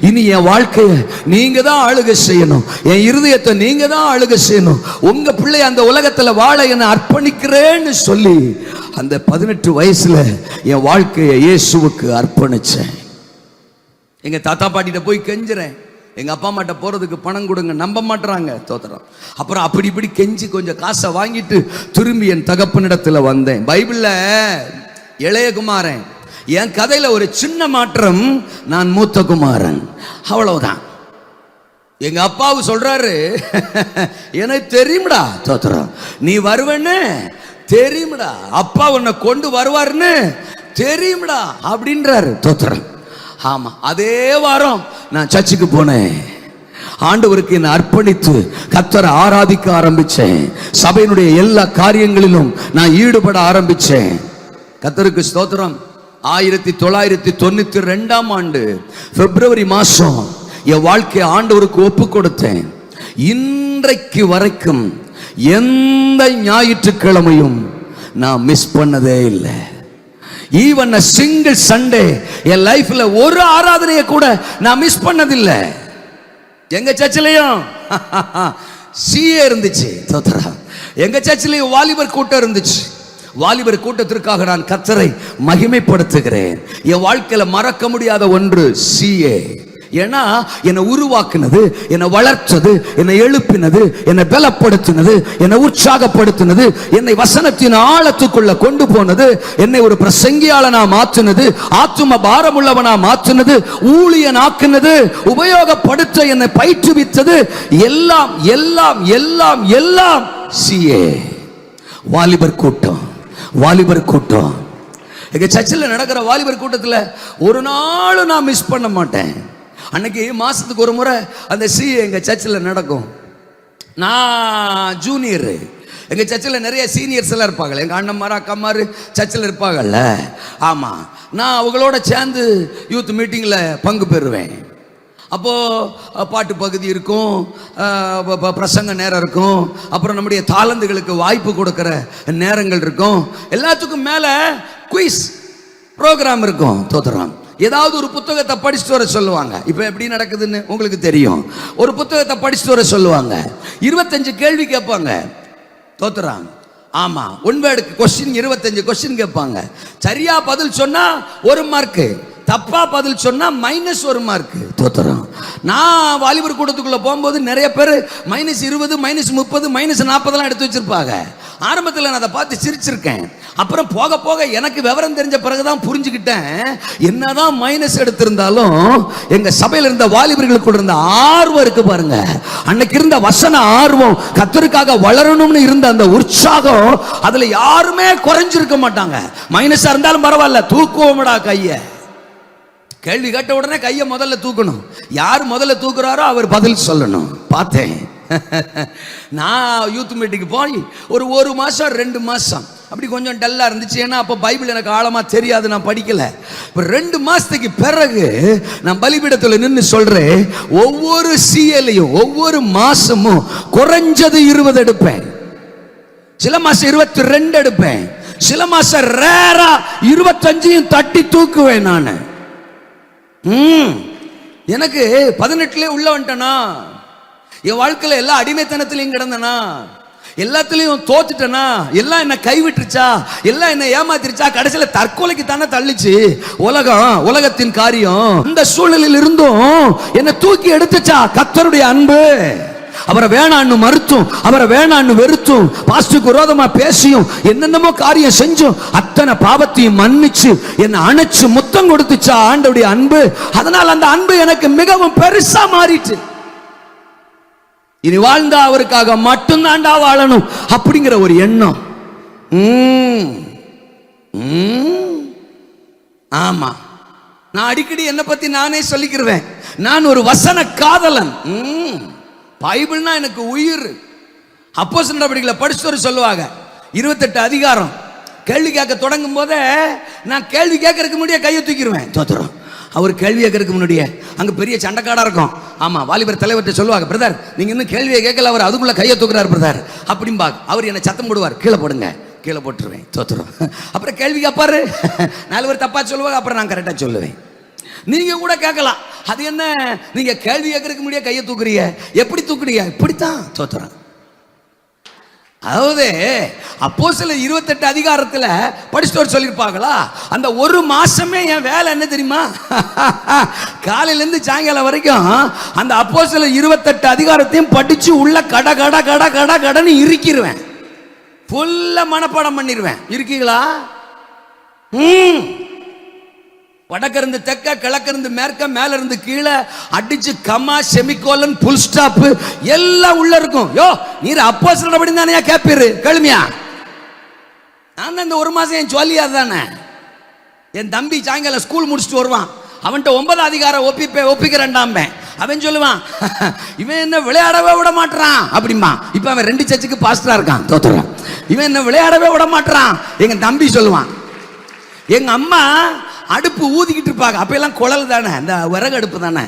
இனி என் வாழ்க்கைய நீங்க தான் ஆளுகை செய்யணும், என் இருதயத்தை நீங்க தான் ஆளுகை செய்யணும். உங்க பிள்ளை அந்த உலகத்துல வாழ என்னை அர்ப்பணிக்கிறேன்னு சொல்லி அந்த 18 வயசுல என் வாழ்க்கையை இயேசுவுக்கு அர்ப்பணிச்சேன். எங்க தாத்தா பாட்டிட்ட போய் கெஞ்சுறேன், எங்க அப்பா அம்மாட்ட போறதுக்கு பணம் கொடுங்க, நம்ப மாட்டுறாங்க, தோத்துறோம். அப்புறம் அப்படி இப்படி கெஞ்சி கொஞ்சம் காசை வாங்கிட்டு திரும்பி என் தகப்பனிடத்துல வந்தேன். பைபிள்ல இளைய குமாரன், என் கதையில ஒரு சின்ன மாற்றம், நான் மூத்த குமாரன், அவ்வளவுதான். எங்க அப்பாவு சொல்றாரு, எனக்கு தெரியும்டா தோத்துறோம், நீ வருவேன்னு தெரியும்டா, அப்பா உன்னை கொண்டு வருவாருன்னு தெரியும்டா அப்படின்றாரு. தோத்துறோம். ஆமா, அதே வாரம் நான் சர்ச்சுக்கு போனேன். ஆண்டவருக்கு என்னை அர்ப்பணித்து கர்த்தரை ஆராதிக்க ஆரம்பிச்சேன். சபையினுடைய எல்லா காரியங்களிலும் நான் ஈடுபட ஆரம்பிச்சேன். கர்த்தருக்கு ஸ்தோத்திரம். 1992ஆம் ஆண்டு பிப்ரவரி மாசம் என் வாழ்க்கையை ஆண்டவருக்கு ஒப்பு கொடுத்தேன். இன்றைக்கு வரைக்கும் எந்த ஞாயிற்றுக்கிழமையும் நான் மிஸ் பண்ணதே இல்லை. ஈவன் a single Sunday என் லைஃப்ல ஒரு ஆராதனையை கூட நான் மிஸ் பண்ணதில்லை. எங்க சர்ச்சிலையும் சிஏ இருந்துச்சு, எங்க சர்ச்சிலையும் வாலிபர் கூட்டம் இருந்துச்சு. வாலிபர் கூட்டத்திற்காக நான் கர்த்தரை மகிமைப்படுத்துகிறேன். என் வாழ்க்கையில மறக்க முடியாத ஒன்று சிஏ. ஏன்னா என்னை உருவாக்குனது, என்னை வளர்த்தது, என்னை எழுப்பினது, என்னை பலப்படுத்தினது, என்னை உற்சாகப்படுத்தினது, என்னை வசனத்தின் ஆழத்துக்குள்ள கொண்டு போனது, என்னை ஒரு பிரசங்கியாளனா மாற்றினது, ஆத்தும பாரமுள்ளவனா மாற்றினது, ஊழியன் ஆக்குனது, உபயோகப்படுத்த என்னை பயிற்றுவித்தது, எல்லாம் எல்லாம் எல்லாம் எல்லாம் சிஏ. வாலிபர் கூட்டம், வாலிபர் கூட்டம். எங்க சர்ச்சில் நடக்கிற வாலிபர் கூட்டத்தில் ஒரு நாள் நான் மிஸ் பண்ண மாட்டேன். அன்னைக்கு மாசத்துக்கு ஒரு முறை அந்த சிஏ எங்க சர்ச்சில் நடக்கும். நான் ஜூனியரு, எங்க சர்ச்சில் நிறைய சீனியர்ஸ் எல்லாம் இருப்பாங்க, எங்க அண்ணன்மாரு அக்காமாரு சர்ச்சில் இருப்பாங்கல்ல. ஆமா, நான் அவங்களோட சேர்ந்து யூத் மீட்டிங்ல பங்கு பெறுவேன். அப்போ பாட்டு பகுதி இருக்கும், பிரசங்க நேரம் இருக்கும், அப்புறம் நம்முடைய தாளந்துகளுக்கு வாய்ப்பு கொடுக்கிற நேரங்கள் இருக்கும். எல்லாத்துக்கும் மேல குயிஸ் ப்ரோக்ராம் இருக்கும். தோத்திரம், ஏதாவது ஒரு புத்தகத்தை படிச்சுட்டு வர சொல்லுவாங்க. இப்போ எப்படி நடக்குதுன்னு உங்களுக்கு தெரியும். ஒரு புத்தகத்தை படிச்சுட்டு வர சொல்லுவாங்க, 25 கேள்வி கேட்பாங்க. தோத்துறாங்க. ஆமா, ஒன் வேர்டு கொஸ்டின் 25 கொஸ்டின் கேட்பாங்க. சரியா பதில் சொன்னா 1 மார்க்கு, தப்பா பதில் சொன்னா -1 மார்க். தோத்துறோம். நான் வாலிபர் கூட்டத்துக்குள்ள போகும்போது நிறைய பேர் -20, -30, -40 எடுத்து வச்சிருப்பாங்க. ஆரம்பத்தில் நான் அதை பார்த்து சிரிச்சிருக்கேன். அப்புறம் போக போக எனக்கு விவரம் தெரிஞ்ச பிறகுதான் புரிஞ்சுக்கிட்டேன், என்னதான் மைனஸ் எடுத்திருந்தாலும் எங்க சபையில் இருந்த வாலிபர்களுக்குள்ள இருந்த ஆர்வம் இருக்கு பாருங்க. அன்னைக்கு இருந்த வசன ஆர்வம், கர்த்தருக்காக வளரணும்னு இருந்த அந்த உற்சாகம், அதுல யாருமே குறைஞ்சிருக்க மாட்டாங்க. மைனஸா இருந்தாலும் பரவாயில்ல, தூக்குவோம்டா கைய. கேள்வி கேட்ட உடனே கையை முதல்ல தூக்கணும். யார் முதல்ல தூக்குறாரோ அவர் பதில் சொல்லணும். பார்த்தேன். நான் யூத் மீட்டிங்கு போய் ஒரு மாசம் 2 மாசம் அப்படி கொஞ்சம் டல்லா இருந்துச்சு. ஏன்னா அப்போ பைபிள் எனக்கு ஆழமா தெரியாது, நான் படிக்கல. இப்போ 2 மாசத்துக்கு பிறகு நான் பலிபீடத்தில் நின்று சொல்றேன், ஒவ்வொரு சிஎலையும் ஒவ்வொரு மாசமும் குறைஞ்சது 20 எடுப்பேன். சில மாசம் 22 எடுப்பேன். சில மாசம் ரேரா 25 தட்டி தூக்குவேன் நான். எனக்கு 18 உள்ள வந்துட்டேனா, என் வாழ்க்கையில எல்லா அடிமைத்தனத்திலையும் கிடந்தனா, எல்லாத்துலயும் தோத்துட்டனா, எல்லாம் என்ன கைவிட்டுருச்சா, எல்லாம் என்ன ஏமாத்திருச்சா, கடைசியில தற்கொலைக்கு தானே தள்ளிச்சு உலகத்தின் காரியம். இந்த சூழலில் இருந்தும் என்ன தூக்கி எடுத்துச்சா கர்த்தருடைய அன்பு. அவரை வேணான்னு மறுத்தும், அவரை வேணான்னு வெறுத்தும், பாஸ்டருக்கு விரோதமா பேசியும், என்னென்னமோ காரியம் செஞ்சும் அத்தனை பாவத்தையும் மன்னிச்சு என்னை அணைச்சு முத்தம் கொடுத்துச்சா ஆண்டவருடைய அன்பு. அதனால் அந்த அன்பு எனக்கு மிகவும் பெருசா மாறிட்டு, இனி வாழ்ந்தா அவருக்காக மட்டும்தாண்டா வாழணும் அப்படிங்கிற ஒரு எண்ணம். ஆமா, நான் அடிக்கடி என்னை பத்தி நானே சொல்லிக்கிறேன், நான் ஒரு வசன காதலன். பைபிள்னா எனக்கு உயிர். அப்போஸ்தலர் நடவடிக்கைகளை படிச்சுட்டு சொல்லுவாங்க, 28 அதிகாரம் கேள்வி கேட்க தொடங்கும் போதே நான் கேள்வி கேட்கறதுக்கு முன்னாடியே கையை தூக்கிடுவேன். தோத்துறோம். அவர் கேள்வி கேட்கறதுக்கு முன்னாடியே அங்க பெரிய சண்டைக்காடா இருக்கும். ஆமா, வாலிபர் தலைவர்கிட்ட சொல்லுவாங்க, பிரதர் நீங்க இன்னும் கேள்வியை கேட்கல, அவர் அதுக்குள்ள கையை தூக்குறாரு பிரதர் அப்படின்பா. அவர் என்ன சத்தம் போடுவார், கீழே போடுங்க, கீழே போட்டுருவேன். தோத்துறோம். அப்புறம் கேள்வி கேட்பாரு, 4 பேர் தப்பா சொல்லுவாங்க, அப்புறம் நான் கரெக்டா சொல்லுவேன். நீங்க கூட கேட்கலாம், அது என்ன நீங்க கேள்வி கேட்கறதுக்கு முன்னாடியே கையை தூக்குறீங்க, எப்படி தூக்குறீங்க? இப்படித்தான். தோத்துறோம். அதாவது அப்போஸ்தலர் 28 அதிகாரத்தில் படிச்சுட்டு சொல்லியிருப்பாங்களா, அந்த ஒரு மாசமே என் வேலை என்ன தெரியுமா, காலையிலேருந்து சாயங்காலம் வரைக்கும் அந்த அப்போஸ்தலர் 28 அதிகாரத்தையும் படிச்சு உள்ள கட கட கட கட கடன்னு இருக்கிருவேன். ஃபுல்லா மனப்பாடம் பண்ணிடுவேன். இருக்கீங்களா? வடக்கிருந்து தெற்க, கிழக்கிருந்து மேற்க, மேல இருந்து கீழே அடிச்சு கமா, செமிகோலன், புல் ஸ்டாப் எல்லாம் உள்ள இருக்கும். யோ நீர் அப்போஸ்தலர் நடவடிக்கை தானே கேட்பீரு, கேளுமியா? நான் இந்த ஒரு மாசம் என் சொல்லியா தானே. என் தம்பி சாயங்காலம் ஸ்கூல் முடிச்சுட்டு வருவான், அவன்கிட்ட 9 அதிகாரம் ஒப்பிக்கிறேன்டாம். அவன் சொல்லுவான், இவன் என்ன விளையாடவே விட மாட்டான் அப்படிம்பா. இப்ப அவன் 2 சர்ச்சுக்கு பாஸ்டரா இருக்கான். தோத்துறான். இவன் என்ன விளையாடவே விட மாட்டான். எங்க தம்பி சொல்லுவான், எங்க அம்மா அடுப்பு ஊதிக்கிட்டு இருப்பாங்க. அப்ப எல்லாம் குழல் தானே, இந்த விறகு அடுப்பு தானே,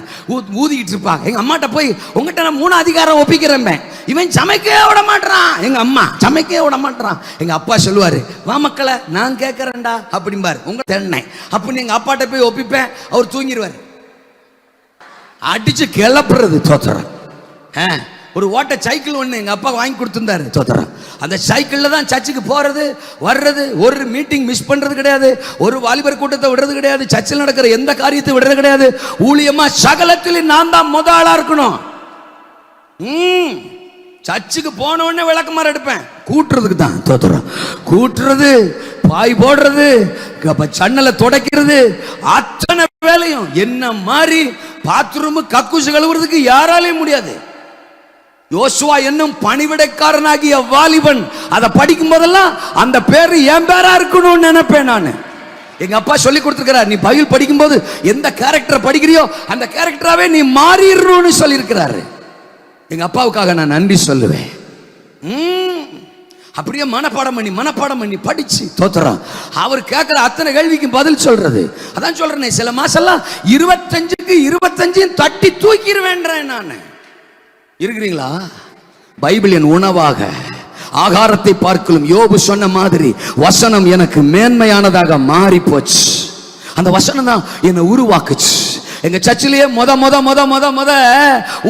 ஊதிக்கிட்டு இருப்பாங்க. எங்க அம்மாட்ட போய் உங்ககிட்ட நான் 3 அதிகாரம் ஒப்பிக்கிறேன். இவன் சமைக்கவே விட மாட்டான். எங்க அம்மா சமைக்கவே விட மாட்டான். எங்க அப்பா சொல்லுவாரு, வா மக்களை நான் கேட்கறேன்டா அப்படிம்பாரு. உங்க தென்னை அப்படின்னு எங்க அப்பாட்ட போய் ஒப்பிப்பேன். அவர் தூங்கிடுவாரு. அடிச்சு கிளப்புறது. தோத்துறேன். ஒரு ஓட்ட சைக்கிள் ஒன்று எங்கள் அப்பா வாங்கி கொடுத்துருந்தாரு தோத்துறோம். அந்த சைக்கிளில் தான் சர்ச்சுக்கு போகிறது வர்றது, ஒரு மீட்டிங் மிஸ் பண்ணுறது கிடையாது, ஒரு வாலிபர் கூட்டத்தை விடுறது கிடையாது, சர்ச்சில் நடக்கிற எந்த காரியத்தை விடுறது கிடையாது. ஊழியமாக சகலத்திலும் நான் தான் முத ஆளாக இருக்கணும். சர்ச்சுக்கு போன உடனே விளக்கமாறு எடுப்பேன், கூட்டுறதுக்கு தான் தோத்துறோம். கூட்டுறது, பாய் போடுறது, சன்னலை துடைக்கிறது, அத்தனை வேலையும் என்ன மாதிரி பாத்ரூம் கக்கூசு கழுவுறதுக்கு யாராலையும் முடியாது. யோசுவா என்னும் பணிவிடைக்காரனாகிய வாலிபன் அதை படிக்கும் போதெல்லாம் அந்த பேரு என் பேரா இருக்கணும்னு நினைப்பேன் நான். எங்க அப்பா சொல்லி கொடுத்துருக்கிறார், நீ பைபிள் படிக்கும் போது எந்த கேரக்டரை படிக்கிறியோ அந்த கேரக்டராவே நீ மாறிடணும்னு சொல்லி இருக்கிறாரு. எங்க அப்பாவுக்காக நான் நன்றி சொல்லுவேன். அப்படியே மனப்பாடம் பண்ணி படிச்சு தோத்துறோம். அவர் கேட்கிற அத்தனை கேள்விக்கு பதில் சொல்றது. அதான் சொல்றேன், சில மாசம்லாம் 25க்கு 25 தட்டி தூக்கிடுவேன் நான். இருக்கிறீங்களா? பைபிள் என் உணவாக, ஆகாரத்தை பார்க்கலும் யோபு சொன்ன மாதிரி வசனம் எனக்கு மேன்மையானதாக மாறி போச்சு. அந்த வசனம் தான் என்னை உருவாக்குச்சு. எங்க சர்ச்சிலேயே முத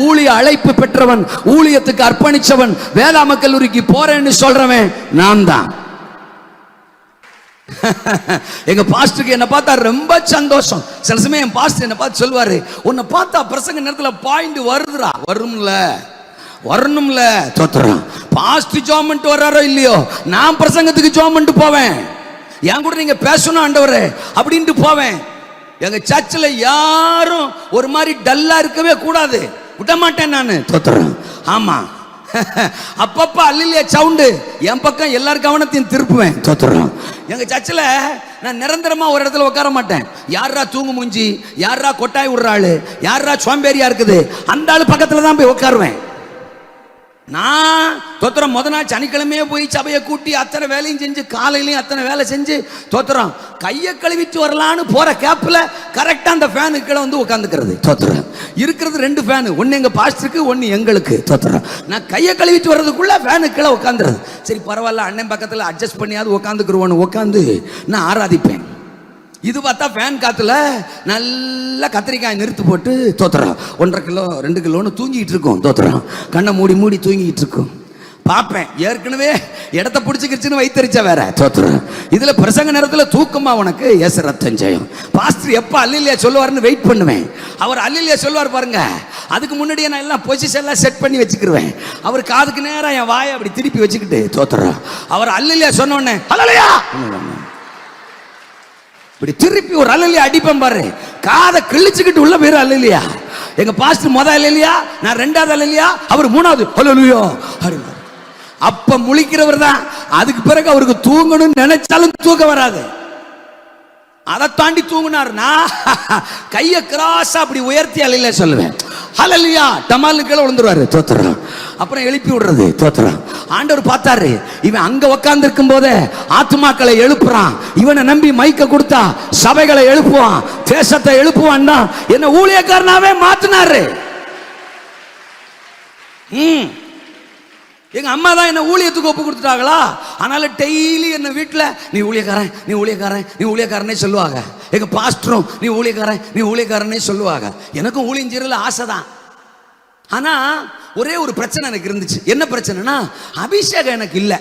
ஊழிய அழைப்பு பெற்றவன், ஊழியத்துக்கு அர்ப்பணிச்சவன், வேளாண்மை கல்லூரிக்கு போறேன்னு சொல்றவன் நான் தான். எங்க பாஸ்டருக்கு என்ன பார்த்தா ரொம்ப சந்தோஷம். சில சமயம் என் பாஸ்டர் என்ன பார்த்து சொல்வாரு, உன்னை பார்த்தா பிரசங்க நேரத்தில் பாயிண்ட் வருதுடா. வரணும்ல தோத்துறான். பாஸ்டர் ஜாம் பண்ணிட்டு வர்றாரோ இல்லையோ, நான் பிரசங்கத்துக்கு ஜாம் பண்ணிட்டு போவேன். என் கூட நீங்க பேசணும் ஆண்டவரே அப்படின்ட்டு போவேன். எங்க சர்ச்சில் யாரும் ஒரு மாதிரி டல்லா இருக்கவே கூடாது, விட மாட்டேன் நான் தோத்துறேன். ஆமா, அப்பப்ப அல்லிலே சவுண்டு என் பக்கம் எல்லார் கவனத்தையும் திருப்புவேன் தோத்துறேன். எங்க சர்ச்சில் நான் நிரந்தரமா ஒரு இடத்துல உட்கார மாட்டேன். யாரா தூங்கு மூஞ்சி, யாரா கொட்டாய் விடுற ஆளு, யாரா சோம்பேறியா இருக்குது, அந்த ஆளு பக்கத்துல தான் போய் உட்காருவேன் நான் தோத்துறோம். முத நாள் சனிக்கிழமையே போய் சபையை கூட்டி அத்தனை வேலையும் செஞ்சு, காலையிலையும் அத்தனை வேலை செஞ்சு தோத்துறோம். கையை கழுவிட்டு வரலான்னு போற கேப்ல கரெக்டா அந்த ஃபேனுக்கு கீழே வந்து உட்காந்துக்கிறது தோத்துறோம். இருக்கிறது 2 ஃபேனு, ஒன்னு எங்க பாஸ்டருக்கு, ஒன்னு எங்களுக்கு தோத்துறோம். நான் கையை கழுவிட்டு வர்றதுக்குள்ள ஃபேனுக்கு கீழே உட்காந்துறது. சரி பரவாயில்ல, அண்ணன் பக்கத்துல அட்ஜஸ்ட் பண்ணியாவது உட்காந்துக்குருவோன்னு உட்காந்து நான் ஆராதிப்பேன். இது பார்த்தா ஃபேன் காத்துல நல்லா கத்திரிக்காய் நிறுத்து போட்டு தோத்துறோம். 1.5 கிலோ 2 கிலோன்னு தூங்கிட்டு இருக்கோம் தோத்துறோம். கண்ணை மூடி தூங்கிட்டு இருக்கும். பார்ப்பேன், ஏற்கனவே இடத்த பிடிச்சிக்கிச்சுன்னு வைத்தறிச்ச வேற தோத்துறோம். இதுல பிரசங்க நேரத்தில் தூக்கமா உனக்கு ஏசு ரத்தம் ஜெயம். பாஸ்டர் எப்ப அல்லேலூயா சொல்லுவாருன்னு வெயிட் பண்ணுவேன். அவர் அல்லேலூயா சொல்லுவார் பாருங்க, அதுக்கு முன்னாடியே நான் எல்லாம் பொசிஷன் எல்லாம் செட் பண்ணி வச்சுக்கிருவேன். அவர் காதுக்கு நேரம் என் வாயை அப்படி திருப்பி வச்சுக்கிட்டு தோத்துறோம். அவர் அல்லேலூயா சொன்ன உடனே அல்லேலூயா இப்படி திருப்பி ஒரு அல்லேலூயா அடிப்பேன் பாரு, காதை கிழிச்சுக்கிட்டு உள்ள பேரு அல்லேலூயா. எங்க பாஸ்டர் முத அல்லேலூயா, நான் 2வது அல்லேலூயா, அவர் 3வது அல்லேலூயா. அப்ப முழிக்கிறவர் தான். அதுக்கு பிறகு அவருக்கு தூங்கணும்னு நினைச்சாலும் தூக்கம் வராது. அதை தாண்டி தூங்கினார்னா கையை கிராஸா அப்படி உயர்த்தி அல்லேலூயா சொல்லுவேன். ஹல்லேலூயா டமால்னு கீழே விழுந்துருவாரு தோத்துறோம். அப்புறம் எழுப்பி விடுறது தோத்துறோம். ஆண்டவர் பார்த்தாரு, இவன் அங்க உட்கார்ந்து இருக்கும் போதே ஆத்துமாக்களை எழுப்புறான், இவனை நம்பி மைக்க கொடுத்தா சபைகளை எழுப்புவான், தேசத்தை எழுப்புவான், என்ன ஊழியக்காரனாவே மாத்தினாரு. எங்க அம்மா தான் என்ன ஊழியத்துக்கு ஒப்பு கொடுத்துட்டாங்களா, அதனால டெய்லி என்ன வீட்டுல நீ ஊழியக்காரனே சொல்லுவாங்க. எங்க பாஸ்டரும் நீ ஊழியக்காரனே சொல்லுவாங்க. எனக்கும் ஊழியம் செய்யறதுல ஆசைதான். ஆனா ஒரே ஒரு பிரச்சனை எனக்கு இருந்துச்சு. என்ன பிரச்சனைனா, அபிஷேகம் எனக்கு இல்லை.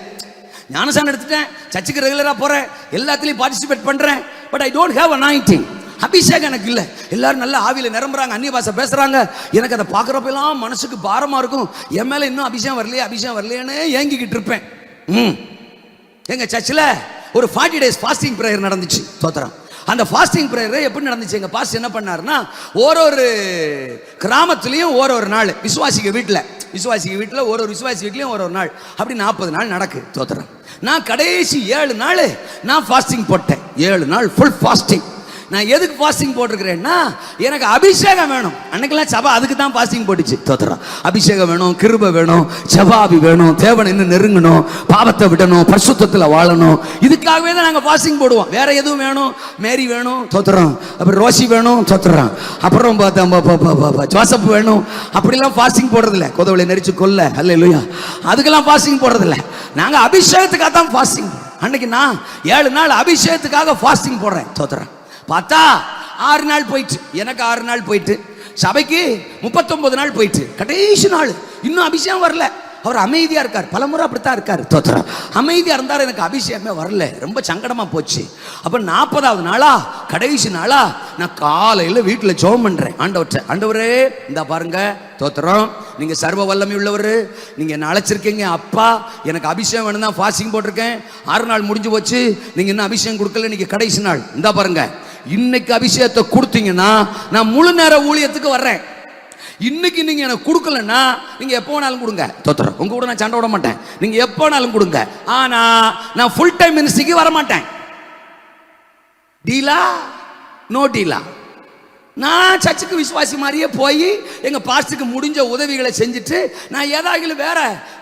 ஞானசானம் எடுத்துட்டேன், சர்ச்சுக்கு ரெகுலரா போறேன், எல்லாத்துலயும் பார்ட்டிசிபேட் பண்றேன், but I don't have anointing. அபிஷேகம் எனக்கு இல்லை. எல்லாரும் நல்ல ஆவியில நிரம்புறாங்க, அந்நிய பாஷை பேசுறாங்க. எனக்கு அதை பார்க்குறப்ப எல்லாம் மனசுக்கு பாரமா இருக்கும். என் மேல இன்னும் அபிஷேகம் வரலையேன்னு ஏங்கிக்கிட்டு இருப்பேன். எங்க சர்ச்சில் ஒரு 40 days ஃபாஸ்டிங் பிரேயர் நடந்துச்சு தோத்திரம். அந்த ஃபாஸ்டிங் பிரேயர் எப்படி நடந்துச்சு, எங்க பாஸ்டர் என்ன பண்ணாருன்னா, ஒரு கிராமத்துலயும் ஒரு நாள் விசுவாசிக்க வீட்டில் ஒரு விசுவாசி வீட்லயும் ஒரு நாள், அப்படி 40 நாள் நடக்கு தோத்திரம். நான் கடைசி 7 நாள் நான் ஃபாஸ்டிங் போட்டேன். 7 நாள் ஃபுல் ஃபாஸ்டிங். நான் எதுக்கு ஃபாஸ்டிங் போட்டிருக்கிறேன்னா, எனக்கு அபிஷேகம் வேணும். அன்னைக்கெல்லாம் சபா அதுக்கு தான் ஃபாஸ்டிங் போட்டுச்சு தோத்திரம். அபிஷேகம் வேணும், கிருபை வேணும், ஜெபாவி வேணும், தேவனை இன்னும் நெருங்கணும், பாவத்தை விடணும், பரிசுத்தத்தில் வாழணும். இதுக்காகவே தான் நாங்கள் ஃபாஸ்டிங் போடுவோம். வேற எதுவும் வேணும், மேரி வேணும் தோத்திரம், அப்புறம் ரோசி வேணும் தோத்திரம், அப்புறம் ஜோசப் வேணும், அப்படிலாம் ஃபாஸ்டிங் போடுறதில்ல. கொதவளை நெரிச்சு கொல்ல அல்லேலூயா, அதுக்கெல்லாம் ஃபாஸ்டிங் போடுறதில்ல. நாங்கள் அபிஷேகத்துக்காக தான் ஃபாஸ்டிங். அன்னைக்கு நான் 7 நாள் அபிஷேகத்துக்காக ஃபாஸ்டிங் போடுறேன் தோத்திரம். பார்த்தா 6 நாள் போயிட்டு, எனக்கு 6 நாள் போயிட்டு சபைக்கு 39 நாள் போயிட்டு கடைசி நாள் இன்னும் அபிஷேகம் வரல. அவர் அமைதியா இருக்கார். பலமுறை அப்படித்தான் இருக்காரு. தோத்திரம். அமைதியா இருந்தார். எனக்கு அபிஷேகமே வரல, ரொம்ப சங்கடமா போச்சு. அப்ப 40வது நாளா, கடைசி நாளா, நான் காலையில வீட்டுல ஜெபம் பண்றேன். ஆண்டவரே இந்த பாருங்க, தோத்திரம், நீங்க சர்வ வல்லமை உள்ளவர், நீங்க என்ன அழைச்சிருக்கீங்க. அப்பா எனக்கு அபிஷேகம் வேணும் தான் ஃபாஸ்டிங் போட்டிருக்கேன். 6 நாள் முடிஞ்சு போச்சு, நீங்க இன்னும் அபிஷேகம் கொடுக்கல. இன்னைக்கு கடைசி நாள். இந்த பாருங்க, இன்னைக்கு அபிஷேகத்தை கொடுத்தீங்கன்னா நான் முழு நேர ஊழியத்துக்கு வர்றேன். இன்னைக்கு நீங்க எனக்கு கொடுக்கலன்னா நீங்க எப்போ வேணாலும் கொடுங்க. தோத்திரம். உங்க கூட நான் சண்டை விட மாட்டேன். நீங்க எப்போ வேணாலும் கொடுங்க. ஆனா நான் ஃபுல் டைம் மினிஸ்ட்ரிக்கு வர மாட்டேன். டீலா? நோ டீலா. நான் சர்ச்சுக்கு விசுவாசி மாதிரியே போய் எங்க பாஸ்டருக்கு முடிஞ்ச உதவிகளை செஞ்சுட்டு நான் ஏதாவது வேற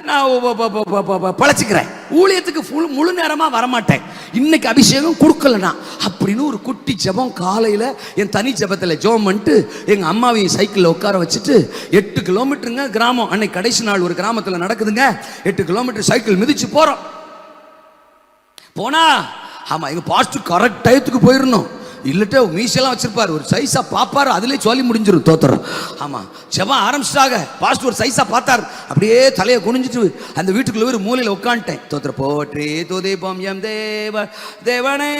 நான் பழச்சிக்கிறேன். ஊழியத்துக்கு முழு நேரமா வரமாட்டேன். இன்னைக்கு அபிஷேகம் கொடுக்கலனா அப்படின்னு ஒரு குட்டி ஜெபம் காலையில என் தனி ஜெபத்தில் ஜெபம் பண்ணிட்டு எங்க அம்மாவையும் சைக்கிளில் உட்கார வச்சுட்டு 8 கிலோமீட்டருங்க கிராமம். அன்னைக்கு கடைசி நாள் ஒரு கிராமத்தில் நடக்குதுங்க. 8 கிலோமீட்டர் சைக்கிள் மிதிச்சு போறோம். போனா ஆமா எங்க பாஸ்டர் கரெக்ட் டயத்துக்கு போயிடணும். இல்லட்ட மீசெல்லாம் வச்சிருப்பாரு, ஒரு சைஸா பாப்பாரு, அதுலயே சொல்லி முடிஞ்சிடும். தோத்திரம். ஆமா ஜெபம் ஆரம்பிச்சிட்டாங்க. பாஸ்டர் ஒரு சைஸா பார்த்தார், அப்படியே தலையை குனிஞ்சிட்டு அந்த வீட்டுக்குள்ள ஒரு மூலையில உட்காந்துட்டேன். தோத்திரம். போற்றி துதிப்போம் எம் தேவ தேவனே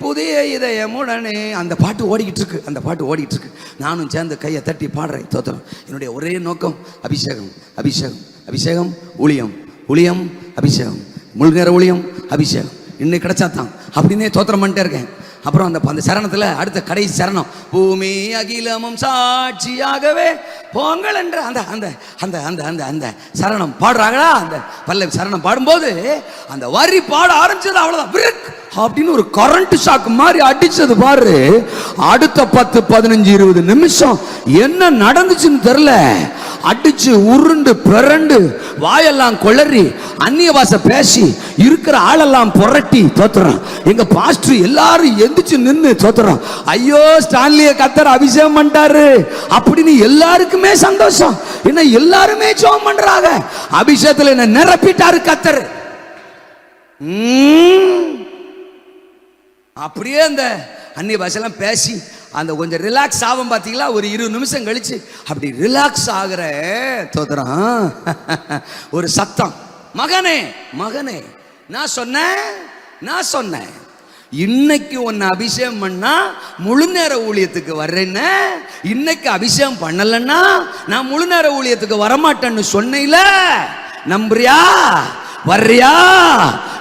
புதிய இதயமுடனே அந்த பாட்டு ஓடிக்கிட்டு இருக்கு. அந்த பாட்டு ஓடிக்கிட்டு இருக்கு. நானும் சேர்ந்து கையை தட்டி பாடுறேன். தோத்திரம். என்னுடைய ஒரே நோக்கம் அபிஷேகம், அபிஷேகம், அபிஷேகம், ஊழியம், ஊழியம், அபிஷேகம், முழு நேர ஊழியம், அபிஷேகம். இன்னைக்கு கிடைச்சாதான் அப்படின்னே தோத்திரம் பண்ணிட்டே இருக்கேன். அப்புறம் அந்த சரணத்துல அடுத்த கடைசி சரணம், பூமி அகிலமும் சாட்சியாகவே போங்கள் என்ற அந்த அந்த அந்த அந்த அந்த அந்த சரணம் பாடுறாங்களா. அந்த பல்லவி சரணம் பாடும்போது அந்த வரி பாட ஆரம்பிச்சது அவ்வளவுதான் அப்படின்னு ஒரு கரண்ட் ஷாக் மாதிரி அடிச்சது பாரு. அடுத்த 10, 15, 20 நிமிஷம் என்ன நடந்துச்சுன்னு தெரியல. அடிச்சு உருண்டு பிறண்டு வாயெல்லாம் கொளறி அந்நிய பாஷை பேசி இருக்கிற ஆளெல்லாம் புரட்டி. தோத்திரம். எங்க பாஸ்டர் எல்லாரும் எந்திரிச்சு நின்னு தோத்திரம், ஐயோ ஸ்டான்லியை கத்தர் அபிஷேகம் பண்ணிட்டாரு அப்படின்னு எல்லாருக்குமே சந்தோஷம். என்ன எல்லாருமே ஜெபம் பண்றாங்க. அபிஷேகத்துல என்ன நிரப்பிட்டாரு கத்தர். அப்படியே அந்த அந்நிய பாஷெல்லாம் பேசி அந்த கொஞ்சம் ரிலாக்ஸ் ஆகும். பார்த்தீங்களா, ஒரு 20 நிமிஷம் கழிச்சு அப்படி ரிலாக்ஸ் ஆகிற தோத்திரம் ஒரு சத்தம், மகனே மகனே. நான் சொன்னேன் இன்னைக்கு உன்னை அபிஷேகம் பண்ணா முழு நேர ஊழியத்துக்கு வர்றேன்னு. இன்னைக்கு அபிஷேகம் பண்ணலன்னா நான் முழு நேர ஊழியத்துக்கு வரமாட்டேன்னு சொன்னேன்ல, நம்புறியா? வர்றியா?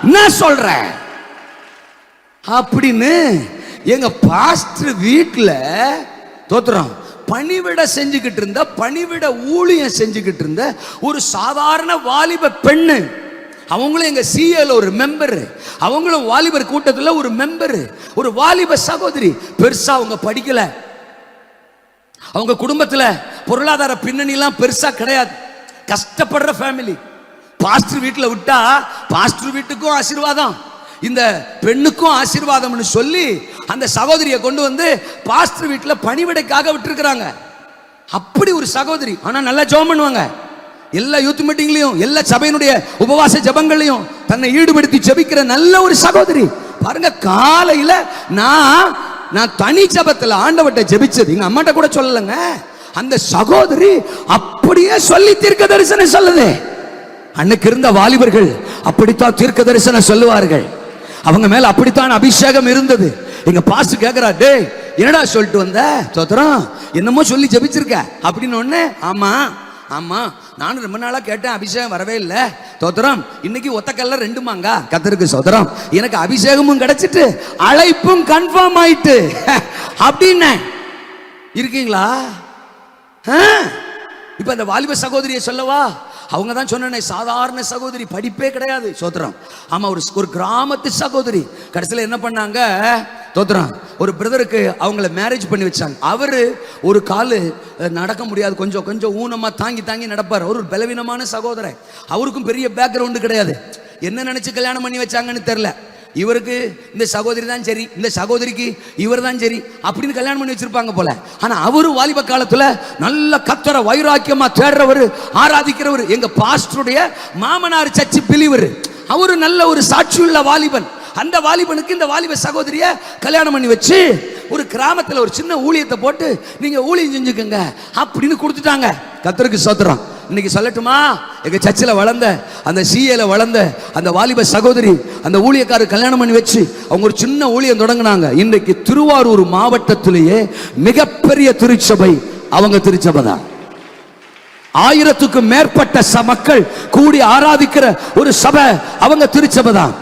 என்ன சொல்ற அப்படின்னு எங்க பாஸ்டர் வீட்டுல தோத்திரம் பணிவிட செஞ்சுக்கிட்டு இருந்த, பணிவிட ஊழியம் செஞ்சுக்கிட்டு இருந்த ஒரு சாதாரண வாலிப பெண்ணு. அவங்களும் எங்க சிஏல ஒரு மெம்பர், அவங்களும் வாலிபர் கூட்டத்தில் ஒரு மெம்பர், ஒரு வாலிப சகோதரி. பெருசா அவங்க படிக்கல, அவங்க குடும்பத்துல பொருளாதார பின்னணி எல்லாம் பெருசா கிடையாது, கஷ்டப்படுற ஃபேமிலி. பாஸ்டர் வீட்டுல விட்டா பாஸ்டர் வீட்டுக்கும் ஆசீர்வாதம், இந்த பெண்ணுக்கும் ஆசீர்வாதம்னு சொல்லி அந்த சகோதரியை கொண்டு வந்து பாஸ்டர் வீட்டுல பணிவிடைக்காக விட்டுருக்கிறாங்க. அப்படி ஒரு சகோதரி. ஆனா நல்லா ஜெபம் பண்ணுவாங்க. எல்லா யூத் மீட்டிங்லயும் எல்லா சபையினுடைய உபவாச ஜெபங்களையும் தன்னை ஈடுபடுத்தி ஜெபிக்கிற நல்ல ஒரு சகோதரி. பாருங்க, காலையில நான் தனி ஜெபத்துல ஆண்டவர்ட்ட ஜெபிச்சது எங்க அம்மாட்ட கூட சொல்லலங்க. அந்த சகோதரி அப்படியே சொல்லி தீர்க்க தரிசனம் சொல்லுது. அன்னைக்கு இருந்த வாலிபர்கள் அப்படித்தான் தீர்க்க தரிசனம் சொல்லுவார்கள். அவங்க மேல அப்படித்தான் அபிஷேகம் இருந்தது. எங்க பாஸ்டர் கேக்குறா, டேய் என்னடா சொல்லிட்டு வந்த? தோத்திரம், என்னமோ சொல்லி ஜெபிச்சிருக்க அப்படின்னு ஒண்ணு. ஆமா ஆமா, நானும் ரொம்ப நாளா கேட்டேன், அபிஷேகம் வரவே இல்லை. தோத்திரம், இன்னைக்கு ஒத்தக்கல்ல 2 மாங்கா கத்தருக்கு சோத்திரம், எனக்கு அபிஷேகமும் கிடைச்சிட்டு அழைப்பும் கன்ஃபார்ம் ஆயிட்டு அப்படின்னு இருக்கீங்களா? இப்ப அந்த வாலிப சகோதரியை சொல்லவா? அவங்க தான் சொன்ன சாதாரண சகோதரி, படிப்பே கிடையாது. சோத்திரம். ஆமா, ஒரு கிராமத்து சகோதரி. கடைசியில் என்ன பண்ணாங்க? தோத்திரம், ஒரு பிரதருக்கு அவங்கள மேரேஜ் பண்ணி வச்சாங்க. அவரு ஒரு காலு நடக்க முடியாது, கொஞ்சம் கொஞ்சம் ஊனமா தாங்கி தாங்கி நடப்பார். அவர் ஒரு பலவீனமான சகோதரன். அவருக்கும் பெரிய பேக்ரவுண்டு கிடையாது. என்ன நினைச்சு கல்யாணம் பண்ணி வச்சாங்கன்னு தெரியல. இவருக்கு இந்த சகோதரி தான் சரி, இந்த சகோதரிக்கு இவர் தான் சரி அப்படின்னு கல்யாணம் பண்ணி வச்சிருப்பாங்க போல. ஆனா அவரு வாலிப காலத்துல நல்ல கத்தரை வைராக்கியமா தேடுறவர், ஆராதிக்கிறவர். எங்க பாஸ்டருடைய மாமனார் சர்ச்சு பிலிவர். அவரு நல்ல ஒரு சாட்சியுள்ள வாலிபன். அந்த வாலிபனுக்கு இந்த வாலிப சகோதரிய கல்யாணம் பண்ணி வச்சு ஒரு கிராமத்துல ஒரு சின்ன ஊழியத்தை போட்டு நீங்க ஊழியம் செஞ்சுக்கங்க அப்படின்னு கொடுத்துட்டாங்க. கர்த்தருக்கு ஸ்தோத்திரம். இன்னைக்கு சொல்லட்டுமா, எங்க சர்ச்சில் வளர்ந்த அந்த சிஏல வளர்ந்த அந்த வாலிப சகோதரி அந்த ஊழியக்காரர் கல்யாணம் பண்ணி வச்சு அவங்க ஒரு சின்ன ஊழியம் தொடங்கினாங்க. இன்றைக்கு திருவாரூர் மாவட்டத்திலேயே மிகப்பெரிய திருச்சபை அவங்க திருச்சபை தான். 1000க்கும் மேற்பட்ட மக்கள் கூடி ஆராதிக்கிற ஒரு சபை அவங்க திருச்சபை தான்.